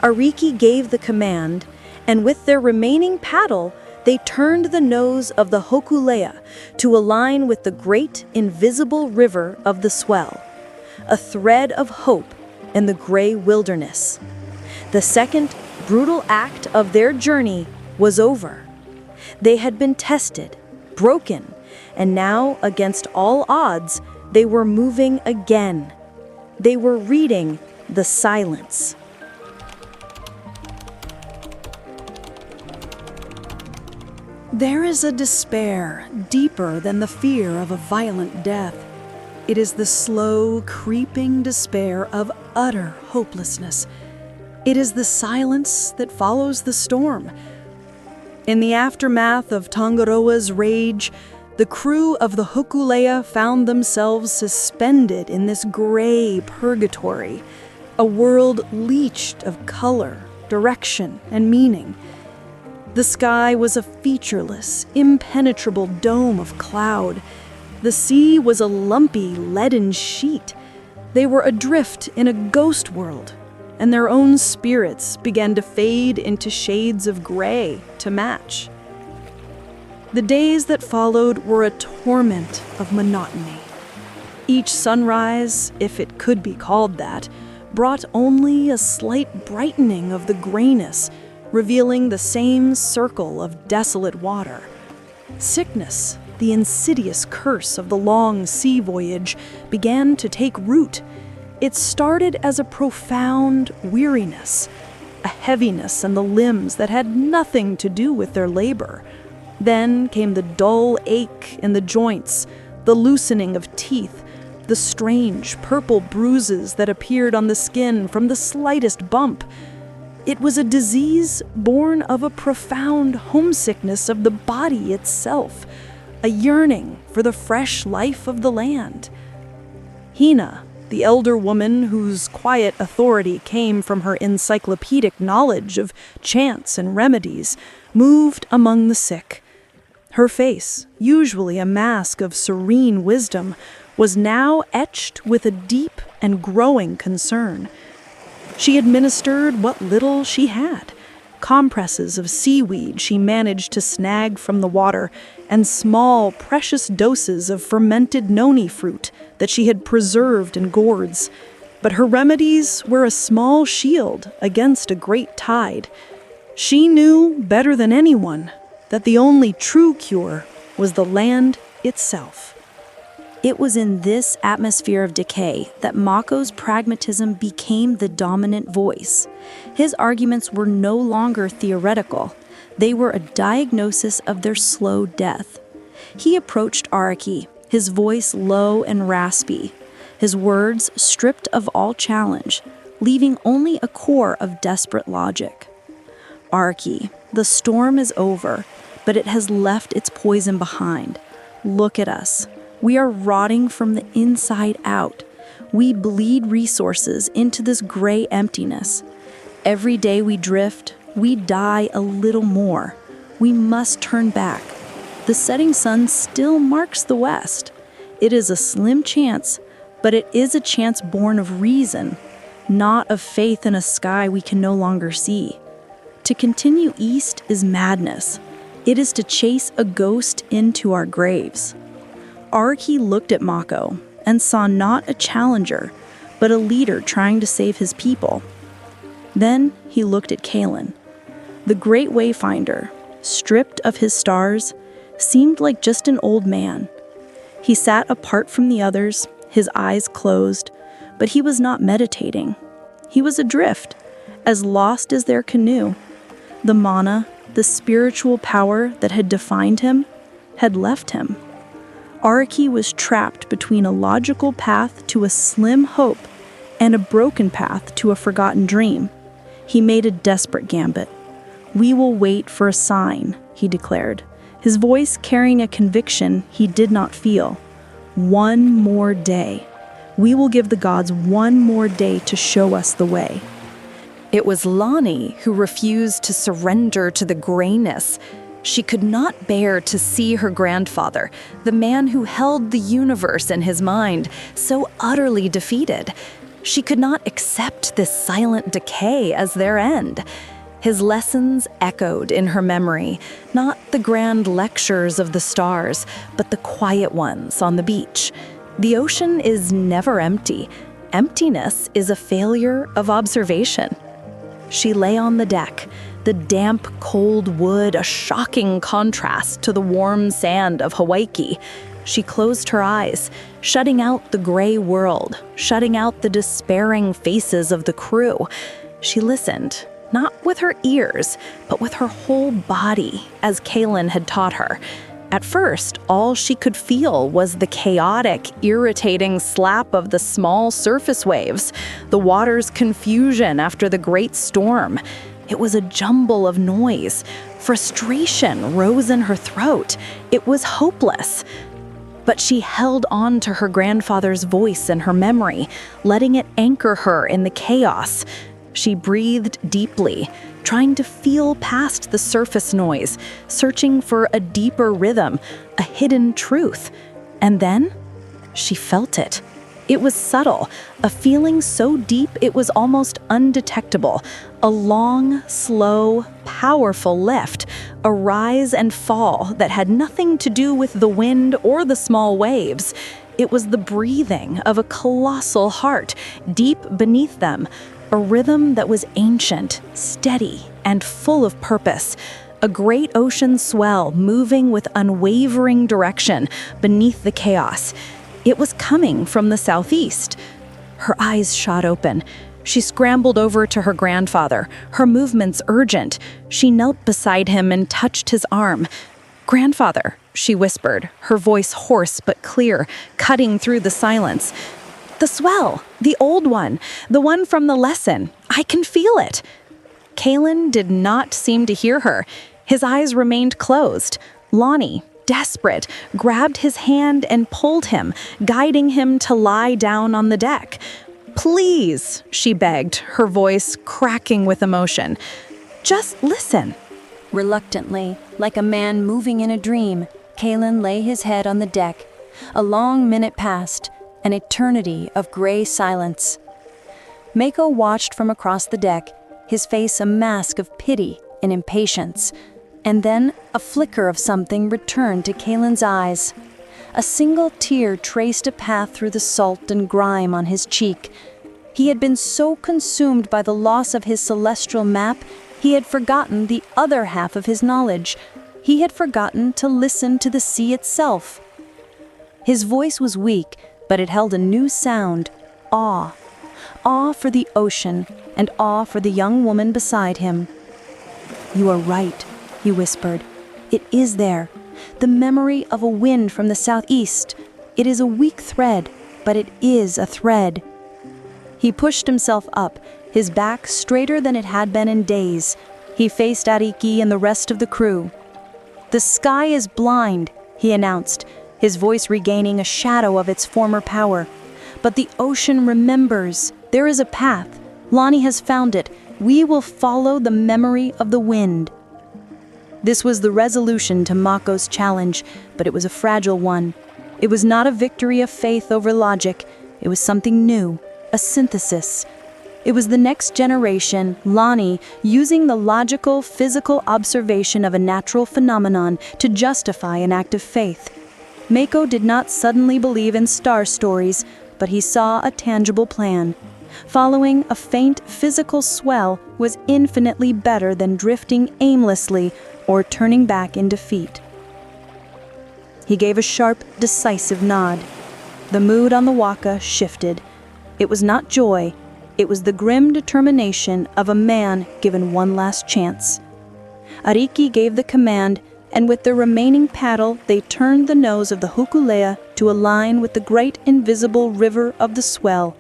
Ariki gave the command, and with their remaining paddle, they turned the nose of the Hōkūleʻa to align with the great, invisible river of the swell, a thread of hope in the gray wilderness. The second, brutal act of their journey was over. They had been tested, broken, and now, against all odds, they were moving again. They were reading the silence. There is a despair deeper than the fear of a violent death. It is the slow, creeping despair of utter hopelessness. It is the silence that follows the storm. In the aftermath of Tangaroa's rage, The crew of the Hōkūleʻa found themselves suspended in this gray purgatory, a world leached of color, direction, and meaning. The sky was a featureless, impenetrable dome of cloud. The sea was a lumpy, leaden sheet. They were adrift in a ghost world, and their own spirits began to fade into shades of gray to match. The days that followed were a torment of monotony. Each sunrise, if it could be called that, brought only a slight brightening of the grayness, revealing the same circle of desolate water. Sickness, the insidious curse of the long sea voyage, began to take root. It started as a profound weariness, a heaviness in the limbs that had nothing to do with their labor. Then came the dull ache in the joints, the loosening of teeth, the strange purple bruises that appeared on the skin from the slightest bump. It was a disease born of a profound homesickness of the body itself, a yearning for the fresh life of the land. Hina, the elder woman whose quiet authority came from her encyclopedic knowledge of chants and remedies, moved among the sick. Her face, usually a mask of serene wisdom, was now etched with a deep and growing concern. She administered what little she had, compresses of seaweed she managed to snag from the water, and small, precious doses of fermented noni fruit that she had preserved in gourds. But her remedies were a small shield against a great tide. She knew better than anyone that the only true cure was the land itself. It was in this atmosphere of decay that Mako's pragmatism became the dominant voice. His arguments were no longer theoretical. They were a diagnosis of their slow death. He approached Araki, his voice low and raspy, his words stripped of all challenge, leaving only a core of desperate logic. Araki, the storm is over, but it has left its poison behind. Look at us. We are rotting from the inside out. We bleed resources into this gray emptiness. Every day we drift, we die a little more. We must turn back. The setting sun still marks the west. It is a slim chance, but it is a chance born of reason, not of faith in a sky we can no longer see. To continue east is madness. It is to chase a ghost into our graves. Araki looked at Mako and saw not a challenger, but a leader trying to save his people. Then he looked at Kaelen. The great Wayfinder, stripped of his stars, seemed like just an old man. He sat apart from the others, his eyes closed, but he was not meditating. He was adrift, as lost as their canoe. The mana, the spiritual power that had defined him, had left him. Araki was trapped between a logical path to a slim hope and a broken path to a forgotten dream. He made a desperate gambit. "We will wait for a sign," he declared, his voice carrying a conviction he did not feel. "One more day. We will give the gods one more day to show us the way." It was Lani who refused to surrender to the grayness. She could not bear to see her grandfather, the man who held the universe in his mind, so utterly defeated. She could not accept this silent decay as their end. His lessons echoed in her memory, not the grand lectures of the stars, but the quiet ones on the beach. The ocean is never empty. Emptiness is a failure of observation. She lay on the deck, the damp, cold wood a shocking contrast to the warm sand of Hawaii. She closed her eyes, shutting out the gray world, shutting out the despairing faces of the crew. She listened, not with her ears, but with her whole body, as Kaelen had taught her. At first, all she could feel was the chaotic, irritating slap of the small surface waves, the water's confusion after the great storm. It was a jumble of noise. Frustration rose in her throat. It was hopeless. But she held on to her grandfather's voice in her memory, letting it anchor her in the chaos. She breathed deeply, trying to feel past the surface noise, searching for a deeper rhythm, a hidden truth. And then she felt it. It was subtle, a feeling so deep it was almost undetectable. A long, slow, powerful lift, a rise and fall that had nothing to do with the wind or the small waves. It was the breathing of a colossal heart deep beneath them, a rhythm that was ancient, steady, and full of purpose. A great ocean swell moving with unwavering direction beneath the chaos. It was coming from the southeast. Her eyes shot open. She scrambled over to her grandfather, her movements urgent. She knelt beside him and touched his arm. "Grandfather," she whispered, her voice hoarse but clear, cutting through the silence. "The swell, the old one, the one from the lesson. I can feel it." Kaelen did not seem to hear her. His eyes remained closed. Lani, desperate, grabbed his hand and pulled him, guiding him to lie down on the deck. "Please," she begged, her voice cracking with emotion. "Just listen." Reluctantly, like a man moving in a dream, Kaelen lay his head on the deck. A long minute passed, an eternity of gray silence. Mako watched from across the deck, his face a mask of pity and impatience. And then a flicker of something returned to Kaelen's eyes. A single tear traced a path through the salt and grime on his cheek. He had been so consumed by the loss of his celestial map, he had forgotten the other half of his knowledge. He had forgotten to listen to the sea itself. His voice was weak, but it held a new sound, awe. Awe for the ocean and awe for the young woman beside him. "You are right," he whispered. "It is there. The memory of a wind from the southeast. It is a weak thread, but it is a thread." He pushed himself up, his back straighter than it had been in days. He faced Ariki and the rest of the crew. "The sky is blind," he announced, his voice regaining a shadow of its former power. "But the ocean remembers. There is a path. Lani has found it. We will follow the memory of the wind." This was the resolution to Mako's challenge, but it was a fragile one. It was not a victory of faith over logic. It was something new, a synthesis. It was the next generation, Lani, using the logical, physical observation of a natural phenomenon to justify an act of faith. Mako did not suddenly believe in star stories, but he saw a tangible plan. Following a faint physical swell was infinitely better than drifting aimlessly or turning back in defeat. He gave a sharp, decisive nod. The mood on the waka shifted. It was not joy, it was the grim determination of a man given one last chance. Ariki gave the command, and with the remaining paddle they turned the nose of the Hōkūleʻa to align with the great invisible river of the swell,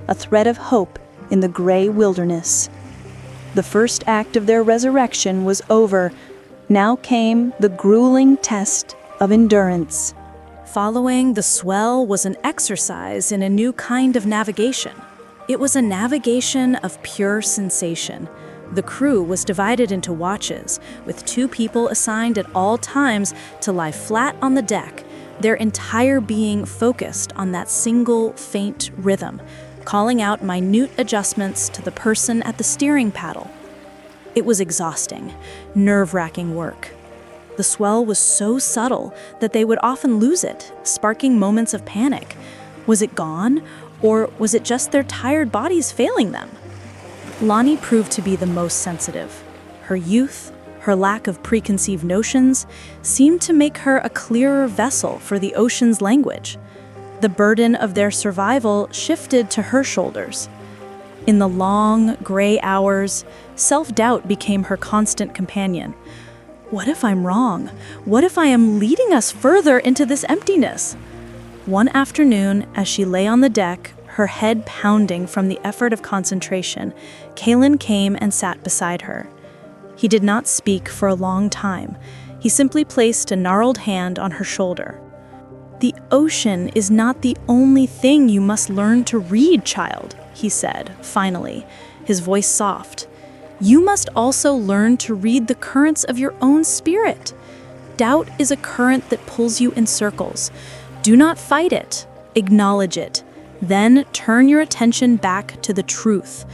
a thread of hope in the gray wilderness. The first act of their resurrection was over. Now came the grueling test of endurance. Following the swell was an exercise in a new kind of navigation. It was a navigation of pure sensation. The crew was divided into watches, with 2 people assigned at all times to lie flat on the deck, their entire being focused on that single faint rhythm, calling out minute adjustments to the person at the steering paddle. It was exhausting, nerve-wracking work. The swell was so subtle that they would often lose it, sparking moments of panic. Was it gone, or was it just their tired bodies failing them? Lani proved to be the most sensitive. Her youth, her lack of preconceived notions, seemed to make her a clearer vessel for the ocean's language. The burden of their survival shifted to her shoulders. In the long, gray hours, self-doubt became her constant companion. What if I'm wrong? What if I am leading us further into this emptiness? One afternoon, as she lay on the deck, her head pounding from the effort of concentration, Kaelen came and sat beside her. He did not speak for a long time. He simply placed a gnarled hand on her shoulder. "The ocean is not the only thing you must learn to read, child," he said, finally, his voice soft. "You must also learn to read the currents of your own spirit. Doubt is a current that pulls you in circles. Do not fight it. Acknowledge it. Then turn your attention back to the truth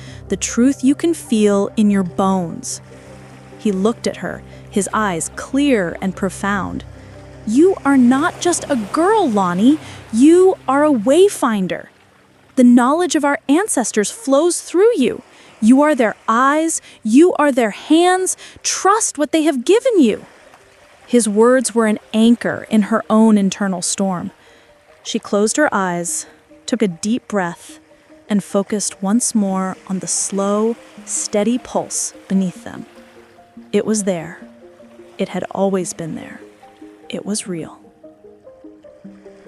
you can feel in your bones." He looked at her, his eyes clear and profound. "You are not just a girl, Lani. You are a Wayfinder. The knowledge of our ancestors flows through you. You are their eyes. You are their hands. Trust what they have given you." His words were an anchor in her own internal storm. She closed her eyes, took a deep breath, and focused once more on the slow, steady pulse beneath them. It was there. It had always been there. It was real.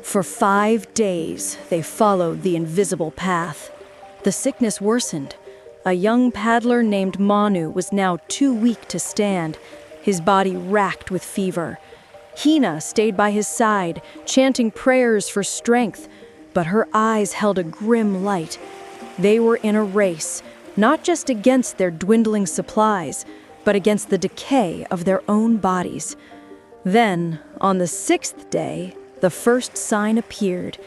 For 5 days, they followed the invisible path. The sickness worsened. A young paddler named Manu was now too weak to stand, his body racked with fever. Hina stayed by his side, chanting prayers for strength, but her eyes held a grim light. They were in a race, not just against their dwindling supplies, but against the decay of their own bodies. Then, on the 6th day, the first sign appeared.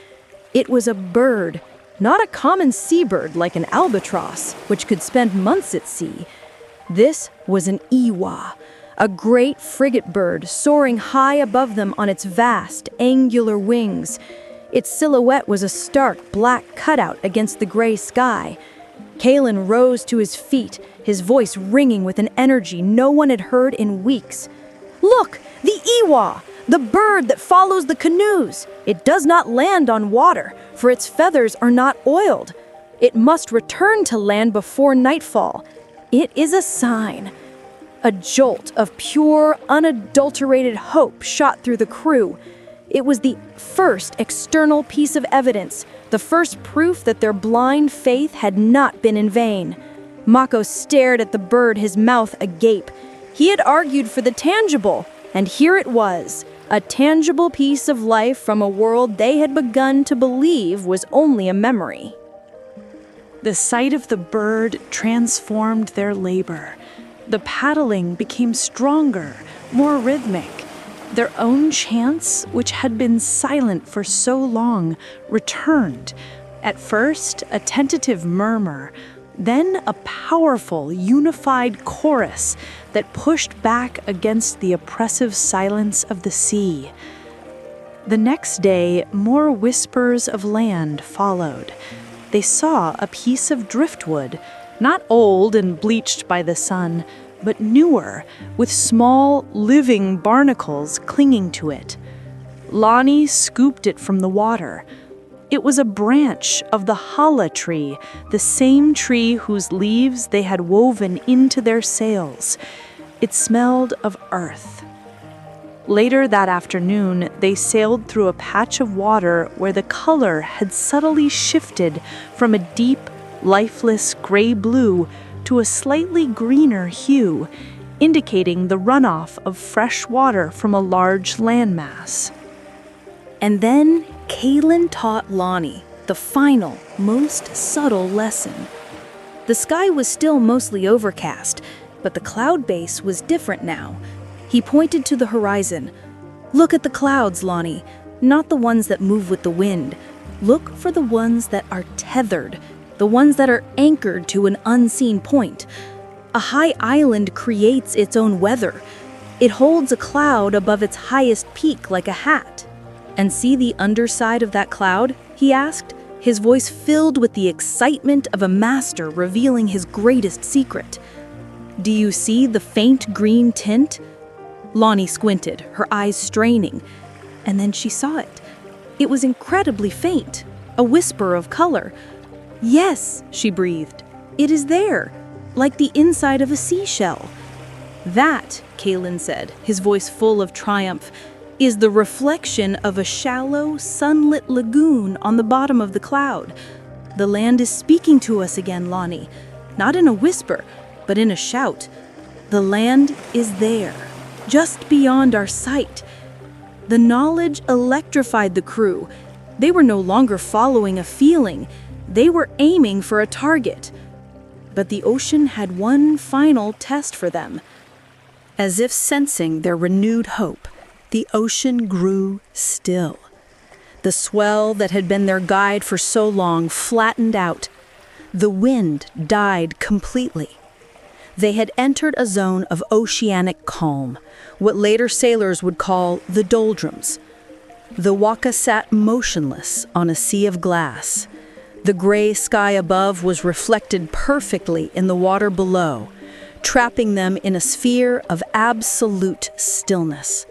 It was a bird, not a common seabird like an albatross, which could spend months at sea. This was an iwa, a great frigate bird soaring high above them on its vast, angular wings. Its silhouette was a stark black cutout against the gray sky. Kaelen rose to his feet, his voice ringing with an energy no one had heard in weeks. "Look, the iwa, the bird that follows the canoes. It does not land on water, for its feathers are not oiled. It must return to land before nightfall. It is a sign." A jolt of pure, unadulterated hope shot through the crew. It was the first external piece of evidence, the first proof that their blind faith had not been in vain. Mako stared at the bird, his mouth agape. He had argued for the tangible, and here it was, a tangible piece of life from a world they had begun to believe was only a memory. The sight of the bird transformed their labor. The paddling became stronger, more rhythmic. Their own chants, which had been silent for so long, returned. At first, a tentative murmur, then a powerful, unified chorus that pushed back against the oppressive silence of the sea. The next day, more whispers of land followed. They saw a piece of driftwood, not old and bleached by the sun, but newer, with small, living barnacles clinging to it. Lani scooped it from the water. It was a branch of the hala tree, the same tree whose leaves they had woven into their sails. It smelled of earth. Later that afternoon, they sailed through a patch of water where the color had subtly shifted from a deep, lifeless gray-blue to a slightly greener hue, indicating the runoff of fresh water from a large landmass. And then Kaelen taught Lani the final, most subtle lesson. The sky was still mostly overcast, but the cloud base was different now. He pointed to the horizon. "Look at the clouds, Lani, not the ones that move with the wind. Look for the ones that are tethered, the ones that are anchored to an unseen point. A high island creates its own weather. It holds a cloud above its highest peak like a hat." "And see the underside of that cloud?" he asked, his voice filled with the excitement of a master revealing his greatest secret. "Do you see the faint green tint?" Lani squinted, her eyes straining, and then she saw it. It was incredibly faint, a whisper of color. "Yes," she breathed, "it is there, like the inside of a seashell." "That," Kaelen said, his voice full of triumph, "is the reflection of a shallow, sunlit lagoon on the bottom of the cloud. The land is speaking to us again, Lani, not in a whisper, but in a shout. The land is there, just beyond our sight. The knowledge electrified the crew. They were no longer following a feeling. They were aiming for a target. But the ocean had one final test for them. As if sensing their renewed hope, the ocean grew still. The swell that had been their guide for so long flattened out. The wind died completely. They had entered a zone of oceanic calm, what later sailors would call the doldrums. The waka sat motionless on a sea of glass. The gray sky above was reflected perfectly in the water below, trapping them in a sphere of absolute stillness.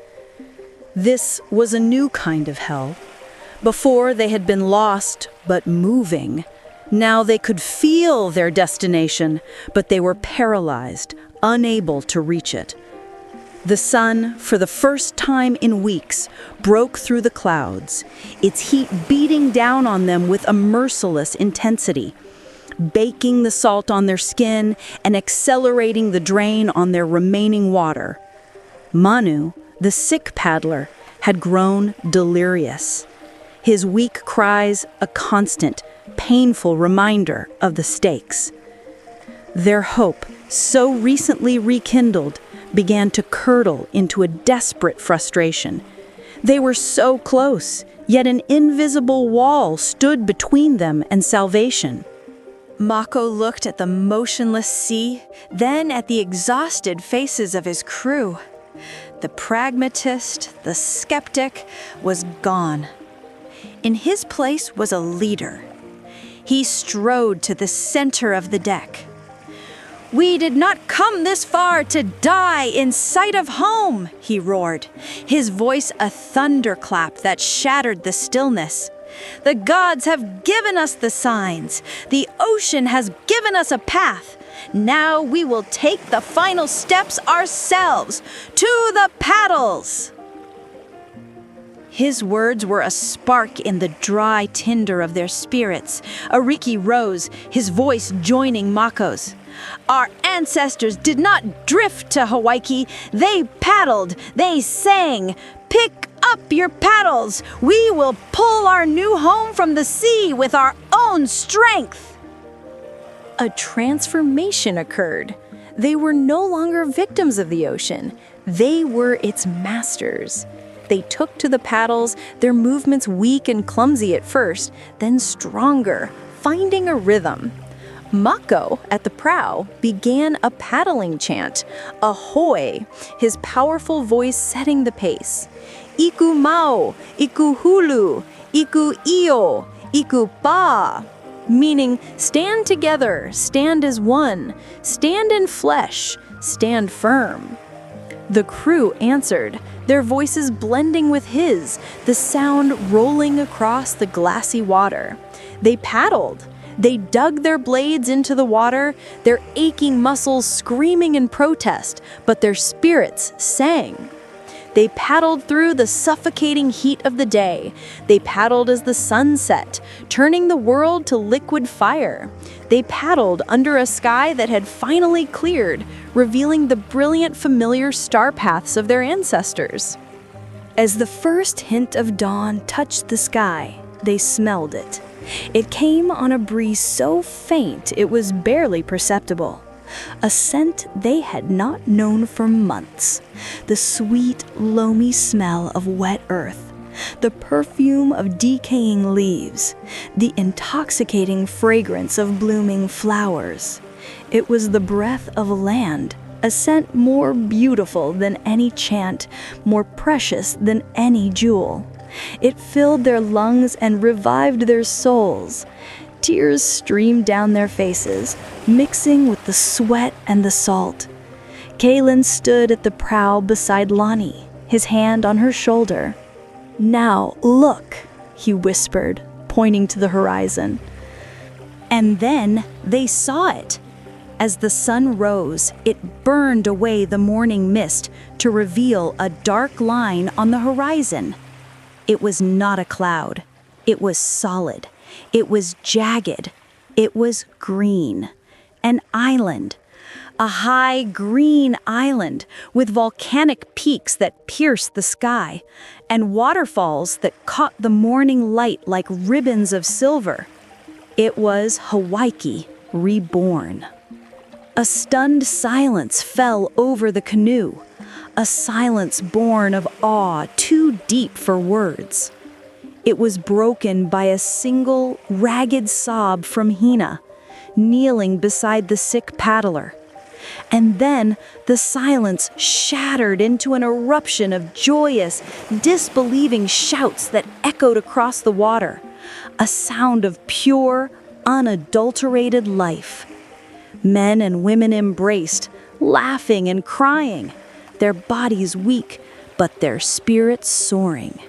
This was a new kind of hell. Before they had been lost, but moving. Now they could feel their destination, but they were paralyzed, unable to reach it. The sun, for the first time in weeks, broke through the clouds, its heat beating down on them with a merciless intensity, baking the salt on their skin and accelerating the drain on their remaining water. Manu, the sick paddler, had grown delirious. His weak cries a constant, painful reminder of the stakes. Their hope, so recently rekindled, began to curdle into a desperate frustration. They were so close, yet an invisible wall stood between them and salvation. Mako looked at the motionless sea, then at the exhausted faces of his crew. The pragmatist, the skeptic, was gone. In his place was a leader. He strode to the center of the deck. "We did not come this far to die in sight of home," he roared, his voice a thunderclap that shattered the stillness. "The gods have given us the signs. The ocean has given us a path. Now we will take the final steps ourselves. To the paddles!" His words were a spark in the dry tinder of their spirits. Ariki rose, his voice joining Mako's. "Our ancestors did not drift to Hawaii. They paddled, they sang. Pick up your paddles. We will pull our new home from the sea with our own strength." A transformation occurred. They were no longer victims of the ocean. They were its masters. They took to the paddles, their movements weak and clumsy at first, then stronger, finding a rhythm. Mako, at the prow, began a paddling chant, ahoy, his powerful voice setting the pace. "Iku mau, iku hulu, iku iyo, iku pa," meaning stand together, stand as one, stand in flesh, stand firm. The crew answered, their voices blending with his, the sound rolling across the glassy water. They paddled. They dug their blades into the water, their aching muscles screaming in protest, but their spirits sang. They paddled through the suffocating heat of the day. They paddled as the sun set, turning the world to liquid fire. They paddled under a sky that had finally cleared, revealing the brilliant familiar star paths of their ancestors. As the first hint of dawn touched the sky, they smelled it. It came on a breeze so faint it was barely perceptible. A scent they had not known for months. The sweet, loamy smell of wet earth. The perfume of decaying leaves. The intoxicating fragrance of blooming flowers. It was the breath of land, a scent more beautiful than any chant, more precious than any jewel. It filled their lungs and revived their souls. Tears streamed down their faces, mixing with the sweat and the salt. Kaelen stood at the prow beside Lani, his hand on her shoulder. "Now look," he whispered, pointing to the horizon. And then they saw it. As the sun rose, it burned away the morning mist to reveal a dark line on the horizon. It was not a cloud. It was solid. It was jagged. It was green. an island. A high green island with volcanic peaks that pierced the sky and waterfalls that caught the morning light like ribbons of silver. It was Hawaii reborn. A stunned silence fell over the canoe, a silence born of awe too deep for words. It was broken by a single, ragged sob from Hina, kneeling beside the sick paddler. And then the silence shattered into an eruption of joyous, disbelieving shouts that echoed across the water, a sound of pure, unadulterated life. Men and women embraced, laughing and crying, their bodies weak, but their spirits soaring.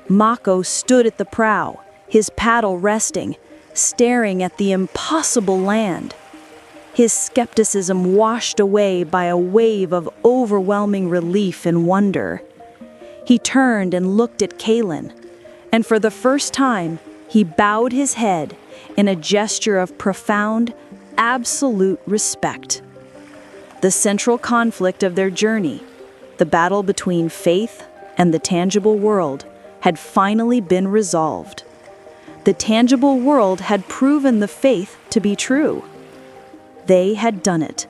Mako stood at the prow, his paddle resting, staring at the impossible land. His skepticism washed away by a wave of overwhelming relief and wonder. He turned and looked at Kaelen, and for the first time, he bowed his head in a gesture of profound, absolute respect. The central conflict of their journey, the battle between faith and the tangible world, had finally been resolved. The tangible world had proven the faith to be true. They had done it.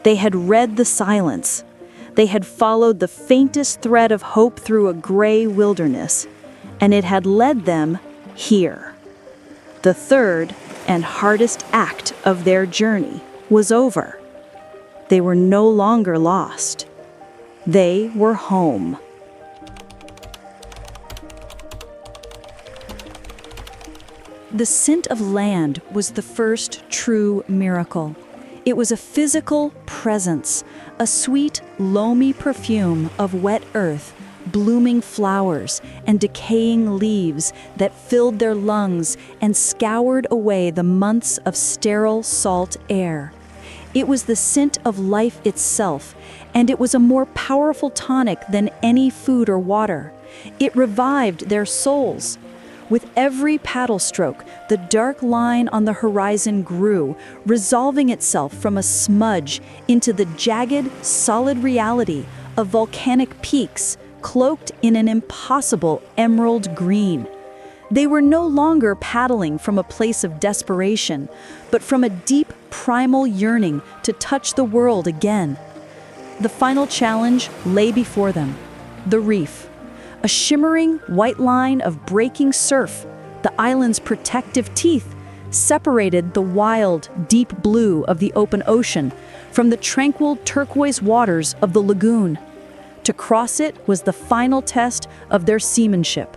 They had read the silence. They had followed the faintest thread of hope through a gray wilderness, and it had led them here. The third and hardest act of their journey was over. They were no longer lost. They were home. The scent of land was the first true miracle. It was a physical presence, a sweet, loamy perfume of wet earth, blooming flowers, and decaying leaves that filled their lungs and scoured away the months of sterile salt air. It was the scent of life itself, and it was a more powerful tonic than any food or water. It revived their souls. With every paddle stroke, the dark line on the horizon grew, resolving itself from a smudge into the jagged, solid reality of volcanic peaks cloaked in an impossible emerald green. They were no longer paddling from a place of desperation, but from a deep, primal yearning to touch the world again. The final challenge lay before them: the reef. A shimmering white line of breaking surf, the island's protective teeth, separated the wild, deep blue of the open ocean from the tranquil turquoise waters of the lagoon. To cross it was the final test of their seamanship.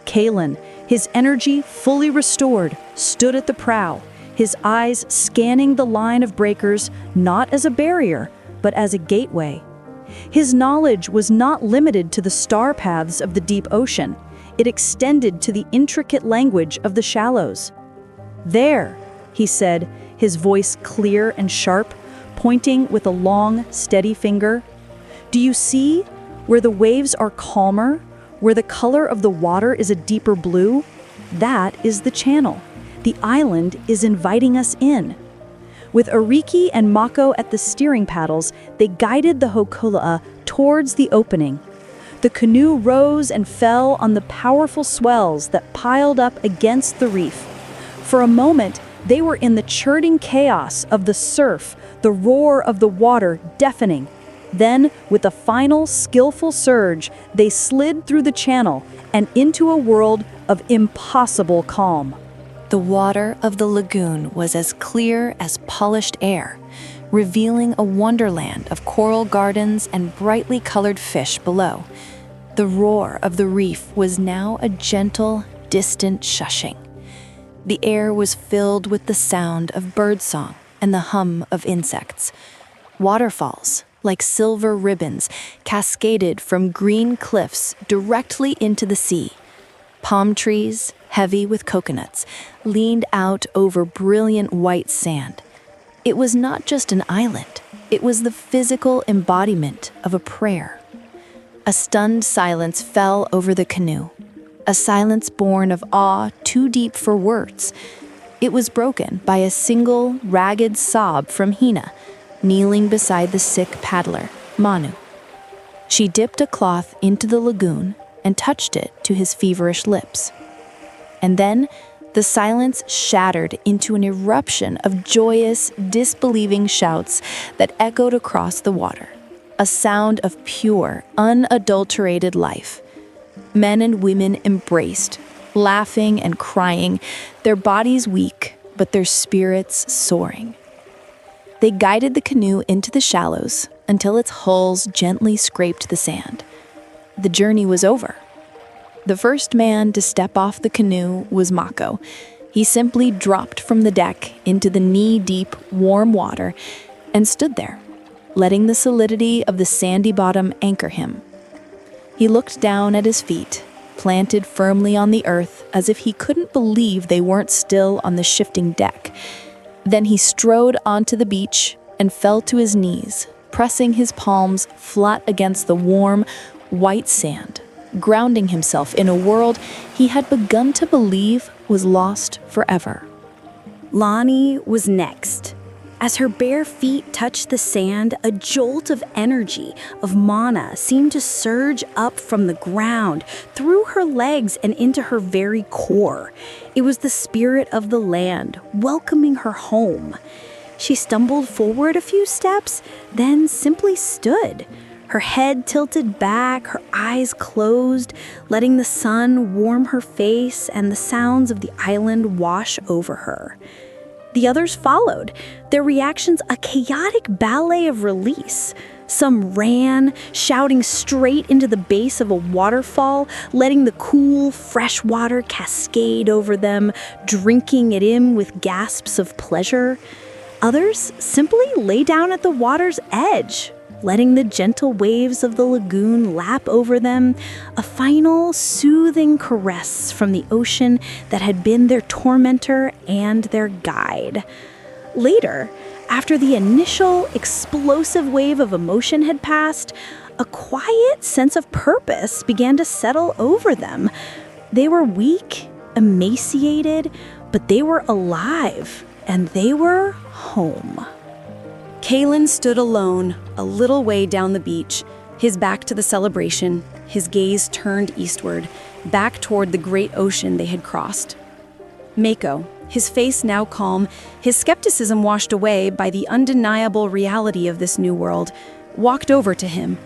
Kaelen, his energy fully restored, stood at the prow, his eyes scanning the line of breakers not as a barrier, but as a gateway. His knowledge was not limited to the star paths of the deep ocean. It extended to the intricate language of the shallows. "There," he said, his voice clear and sharp, pointing with a long, steady finger. "Do you see where the waves are calmer, where the color of the water is a deeper blue? That is the channel. The island is inviting us in." With Ariki and Mako at the steering paddles, they guided the Hōkūleʻa towards the opening. The canoe rose and fell on the powerful swells that piled up against the reef. For a moment, they were in the churning chaos of the surf, the roar of the water deafening. Then, with a final skillful surge, they slid through the channel and into a world of impossible calm. The water of the lagoon was as clear as polished air, revealing a wonderland of coral gardens and brightly colored fish below. The roar of the reef was now a gentle, distant shushing. The air was filled with the sound of birdsong and the hum of insects. Waterfalls, like silver ribbons, cascaded from green cliffs directly into the sea. Palm trees, heavy with coconuts, leaned out over brilliant white sand. It was not just an island, it was the physical embodiment of a prayer. A stunned silence fell over the canoe, a silence born of awe too deep for words. It was broken by a single, ragged sob from Hina, kneeling beside the sick paddler, Manu. She dipped a cloth into the lagoon and touched it to his feverish lips. And then the silence shattered into an eruption of joyous, disbelieving shouts that echoed across the water, a sound of pure, unadulterated life. Men and women embraced, laughing and crying, their bodies weak, but their spirits soaring. They guided the canoe into the shallows until its hulls gently scraped the sand. The journey was over. The first man to step off the canoe was Mako. He simply dropped from the deck into the knee-deep, warm water and stood there, letting the solidity of the sandy bottom anchor him. He looked down at his feet, planted firmly on the earth as if he couldn't believe they weren't still on the shifting deck. Then he strode onto the beach and fell to his knees, pressing his palms flat against the warm, white sand, grounding himself in a world he had begun to believe was lost forever. Lani was next. As her bare feet touched the sand, a jolt of energy, of mana, seemed to surge up from the ground, through her legs and into her very core. It was the spirit of the land, welcoming her home. She stumbled forward a few steps, then simply stood. Her head tilted back, her eyes closed, letting the sun warm her face and the sounds of the island wash over her. The others followed, their reactions a chaotic ballet of release. Some ran, shouting straight into the base of a waterfall, letting the cool, fresh water cascade over them, drinking it in with gasps of pleasure. Others simply lay down at the water's edge, letting the gentle waves of the lagoon lap over them, a final, soothing caress from the ocean that had been their tormentor and their guide. Later, after the initial, explosive wave of emotion had passed, a quiet sense of purpose began to settle over them. They were weak, emaciated, but they were alive, and they were home. Kaelen stood alone, a little way down the beach, his back to the celebration, his gaze turned eastward, back toward the great ocean they had crossed. Mako, his face now calm, his skepticism washed away by the undeniable reality of this new world, walked over to him.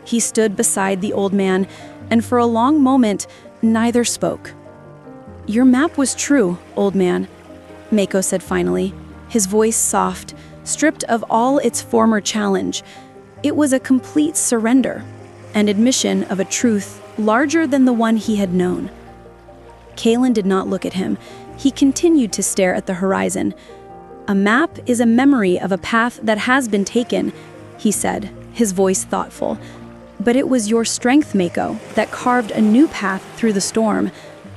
He stood beside the old man, and for a long moment, neither spoke. "Your map was true, old man," Mako said finally, his voice soft, stripped of all its former challenge. It was a complete surrender, an admission of a truth larger than the one he had known. Kaelen did not look at him. He continued to stare at the horizon. "A map is a memory of a path that has been taken," he said, his voice thoughtful. "But it was your strength, Mako, that carved a new path through the storm.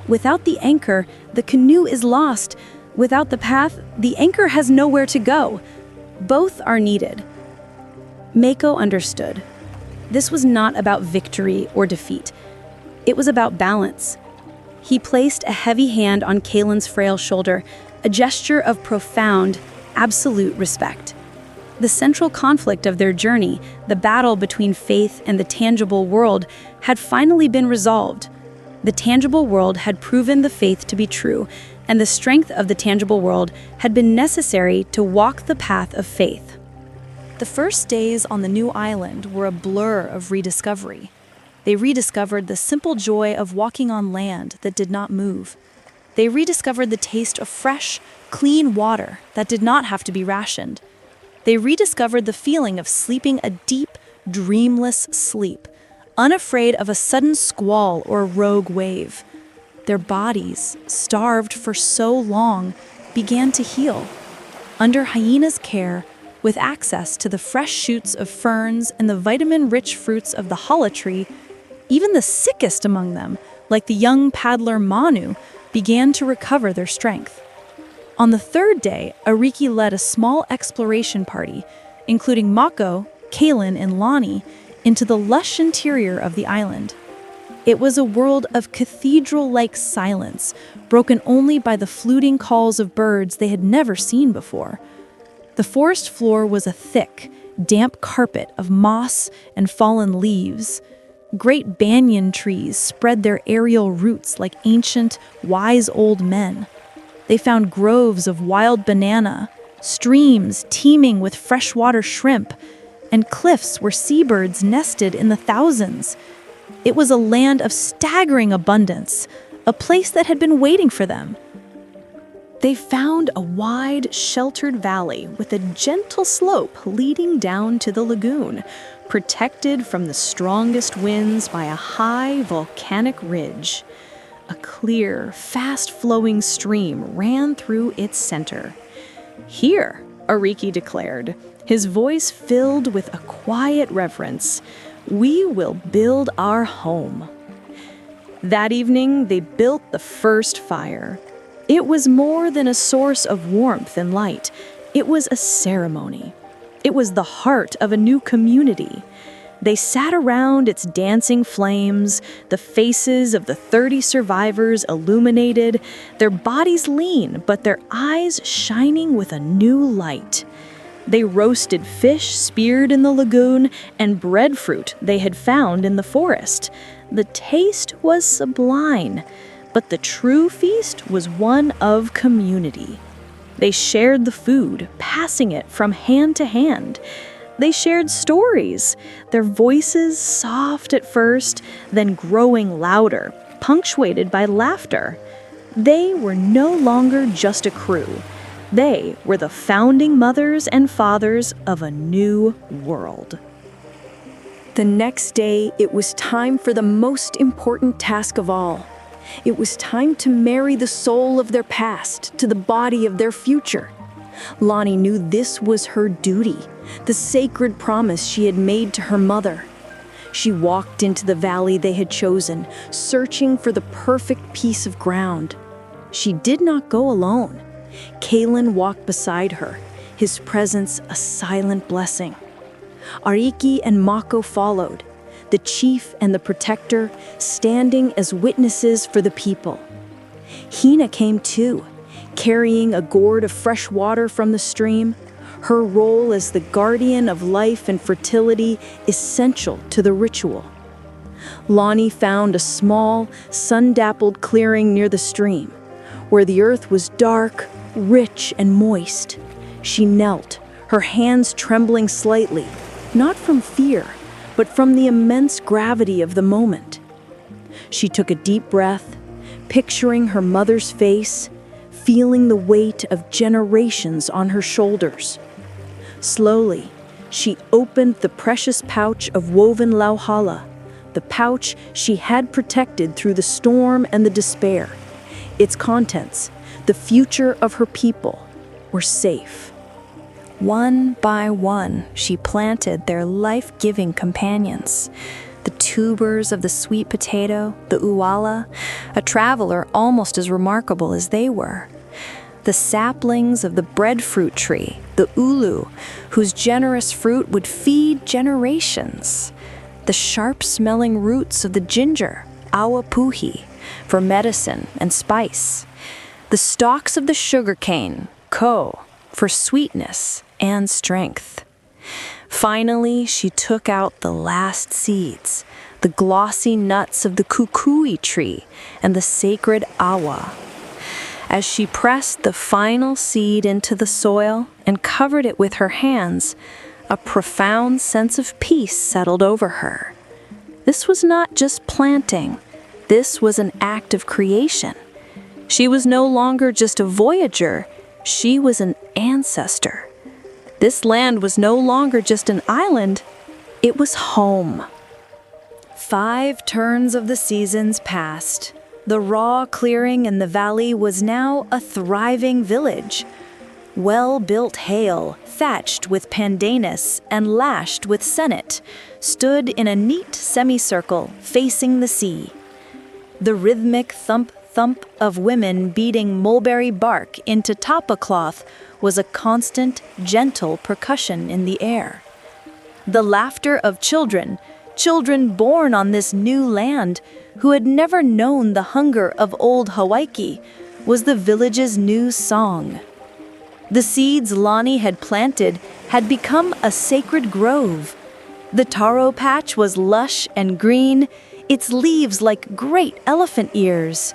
Without the anchor, the canoe is lost. Without the path, the anchor has nowhere to go. Both are needed." Mako understood. This was not about victory or defeat. It was about balance. He placed a heavy hand on Kaelen's frail shoulder, a gesture of profound, absolute respect. The central conflict of their journey, the battle between faith and the tangible world, had finally been resolved. The tangible world had proven the faith to be true, and the strength of the tangible world had been necessary to walk the path of faith. The first days on the new island were a blur of rediscovery. They rediscovered the simple joy of walking on land that did not move. They rediscovered the taste of fresh, clean water that did not have to be rationed. They rediscovered the feeling of sleeping a deep, dreamless sleep, unafraid of a sudden squall or rogue wave. Their bodies, starved for so long, began to heal. Under Hyena's care, with access to the fresh shoots of ferns and the vitamin-rich fruits of the hala tree, even the sickest among them, like the young paddler Manu, began to recover their strength. On the third day, Ariki led a small exploration party, including Mako, Kaelen, and Lani, into the lush interior of the island. It was a world of cathedral-like silence, broken only by the fluting calls of birds they had never seen before. The forest floor was a thick, damp carpet of moss and fallen leaves. Great banyan trees spread their aerial roots like ancient, wise old men. They found groves of wild banana, streams teeming with freshwater shrimp, and cliffs where seabirds nested in the thousands. It was a land of staggering abundance, a place that had been waiting for them. They found a wide, sheltered valley with a gentle slope leading down to the lagoon, protected from the strongest winds by a high volcanic ridge. A clear, fast-flowing stream ran through its center. "Here," Ariki declared, his voice filled with a quiet reverence, "we will build our home." That evening, they built the first fire. It was more than a source of warmth and light. It was a ceremony. It was the heart of a new community. They sat around its dancing flames, the faces of the 30 survivors illuminated, their bodies lean, but their eyes shining with a new light. They roasted fish speared in the lagoon and breadfruit they had found in the forest. The taste was sublime, but the true feast was one of community. They shared the food, passing it from hand to hand. They shared stories, their voices soft at first, then growing louder, punctuated by laughter. They were no longer just a crew. They were the founding mothers and fathers of a new world. The next day, it was time for the most important task of all. It was time to marry the soul of their past to the body of their future. Lani knew this was her duty, the sacred promise she had made to her mother. She walked into the valley they had chosen, searching for the perfect piece of ground. She did not go alone. Kaelen walked beside her, his presence a silent blessing. Ariki and Mako followed, the chief and the protector standing as witnesses for the people. Hina came too, carrying a gourd of fresh water from the stream, her role as the guardian of life and fertility essential to the ritual. Lani found a small, sun-dappled clearing near the stream, where the earth was dark, rich, and moist. She knelt, her hands trembling slightly, not from fear, but from the immense gravity of the moment. She took a deep breath, picturing her mother's face, feeling the weight of generations on her shoulders. Slowly, she opened the precious pouch of woven lauhala, the pouch she had protected through the storm and the despair. Its contents, the future of her people, were safe. One by one, she planted their life-giving companions. The tubers of the sweet potato, the uwala, a traveler almost as remarkable as they were. The saplings of the breadfruit tree, the ulu, whose generous fruit would feed generations. The sharp-smelling roots of the ginger, awapuhi, for medicine and spice. The stalks of the sugarcane, ko, for sweetness and strength. Finally, she took out the last seeds, the glossy nuts of the kukui tree and the sacred awa. As she pressed the final seed into the soil and covered it with her hands, a profound sense of peace settled over her. This was not just planting. This was an act of creation. She was no longer just a voyager. She was an ancestor. This land was no longer just an island. It was home. 5 turns of the seasons passed. The raw clearing in the valley was now a thriving village. Well-built hail, thatched with pandanus and lashed with sennet, stood in a neat semicircle facing the sea. The rhythmic thump-thump of women beating mulberry bark into tapa cloth was a constant, gentle percussion in the air. The laughter of children, children born on this new land, who had never known the hunger of old Hawaii, was the village's new song. The seeds Lani had planted had become a sacred grove. The taro patch was lush and green, its leaves like great elephant ears.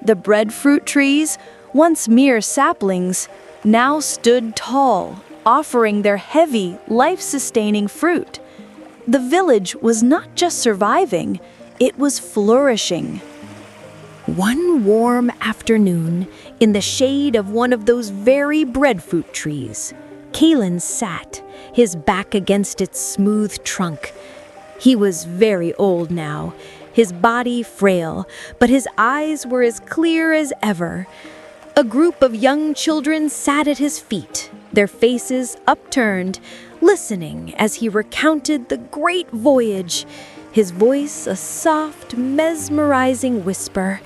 The breadfruit trees, once mere saplings, now stood tall, offering their heavy, life-sustaining fruit. The village was not just surviving, it was flourishing. One warm afternoon, in the shade of one of those very breadfruit trees, Kaelen sat, his back against its smooth trunk. He was very old now, his body frail, but his eyes were as clear as ever. A group of young children sat at his feet, their faces upturned, listening as he recounted the great voyage, his voice a soft, mesmerizing whisper.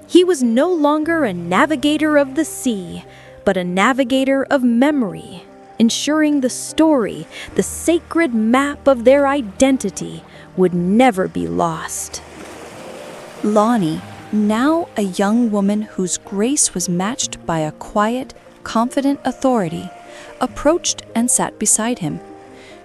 He was no longer a navigator of the sea, but a navigator of memory, ensuring the story, the sacred map of their identity, would never be lost. Lani, now a young woman whose grace was matched by a quiet, confident authority, approached and sat beside him.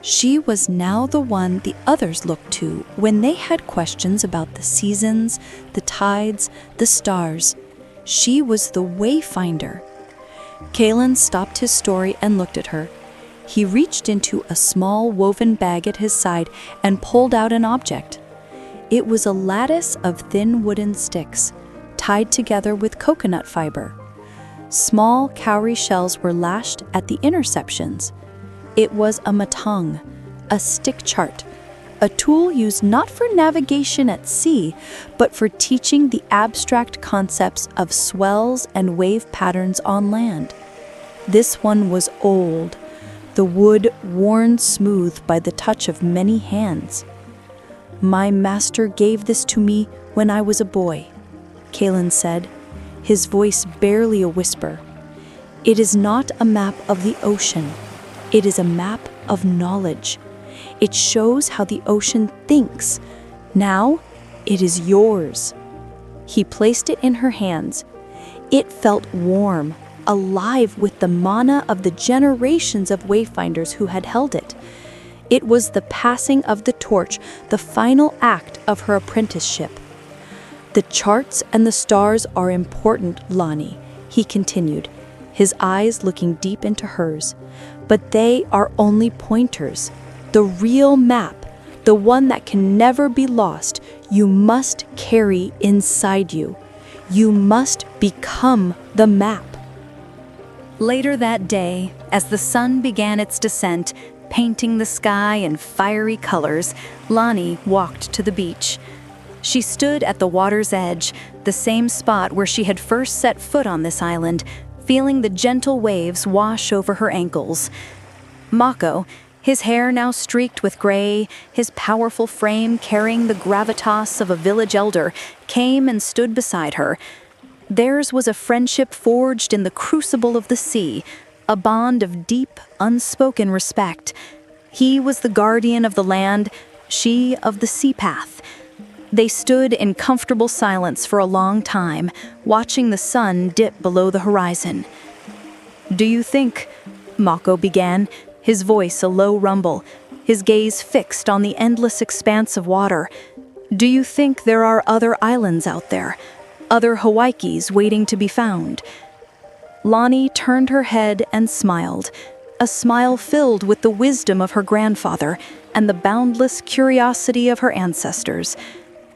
She was now the one the others looked to when they had questions about the seasons, the tides, the stars. She was the Wayfinder. Kaelen stopped his story and looked at her. He reached into a small woven bag at his side and pulled out an object. It was a lattice of thin wooden sticks, tied together with coconut fiber. Small cowrie shells were lashed at the interceptions. It was a matang, a stick chart, a tool used not for navigation at sea, but for teaching the abstract concepts of swells and wave patterns on land. This one was old, the wood worn smooth by the touch of many hands. "My master gave this to me when I was a boy," Kaelen said, his voice barely a whisper. "It is not a map of the ocean. It is a map of knowledge. It shows how the ocean thinks. Now, it is yours." He placed it in her hands. It felt warm, alive with the mana of the generations of Wayfinders who had held it. It was the passing of the torch, the final act of her apprenticeship. "The charts and the stars are important, Lani," he continued, his eyes looking deep into hers. "But they are only pointers. The real map, the one that can never be lost, you must carry inside you. You must become the map." Later that day, as the sun began its descent, painting the sky in fiery colors, Lani walked to the beach. She stood at the water's edge, the same spot where she had first set foot on this island, feeling the gentle waves wash over her ankles. Mako, his hair now streaked with gray, his powerful frame carrying the gravitas of a village elder, came and stood beside her. Theirs was a friendship forged in the crucible of the sea, a bond of deep, unspoken respect. He was the guardian of the land, she of the sea path. They stood in comfortable silence for a long time, watching the sun dip below the horizon. "Do you think," Mako began, his voice a low rumble, his gaze fixed on the endless expanse of water, "do you think there are other islands out there, other Hawaiis waiting to be found?" Lani turned her head and smiled, a smile filled with the wisdom of her grandfather and the boundless curiosity of her ancestors.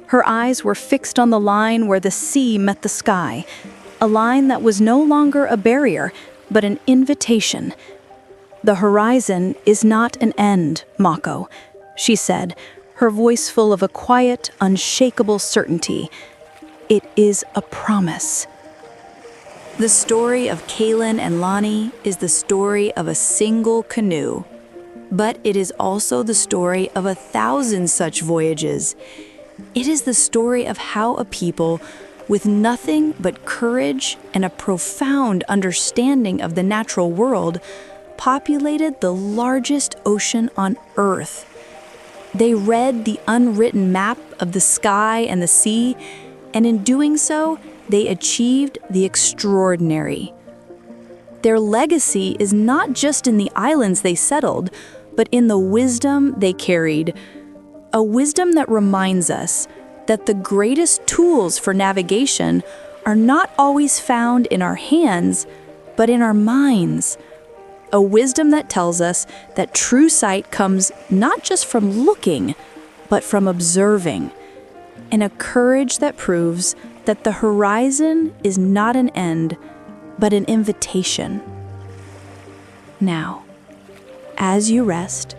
Her eyes were fixed on the line where the sea met the sky, a line that was no longer a barrier, but an invitation. "The horizon is not an end, Mako," she said, her voice full of a quiet, unshakable certainty. "It is a promise." The story of Kaelen and Lani is the story of a single canoe, but it is also the story of 1,000 such voyages. It is the story of how a people with nothing but courage and a profound understanding of the natural world populated the largest ocean on Earth. They read the unwritten map of the sky and the sea, and in doing so, they achieved the extraordinary. Their legacy is not just in the islands they settled, but in the wisdom they carried. A wisdom that reminds us that the greatest tools for navigation are not always found in our hands, but in our minds. A wisdom that tells us that true sight comes not just from looking, but from observing. And a courage that proves that the horizon is not an end, but an invitation. Now, as you rest,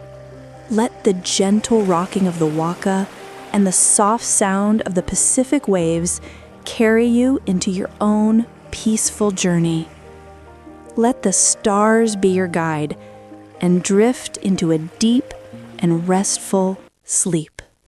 let the gentle rocking of the waka and the soft sound of the Pacific waves carry you into your own peaceful journey. Let the stars be your guide and drift into a deep and restful sleep.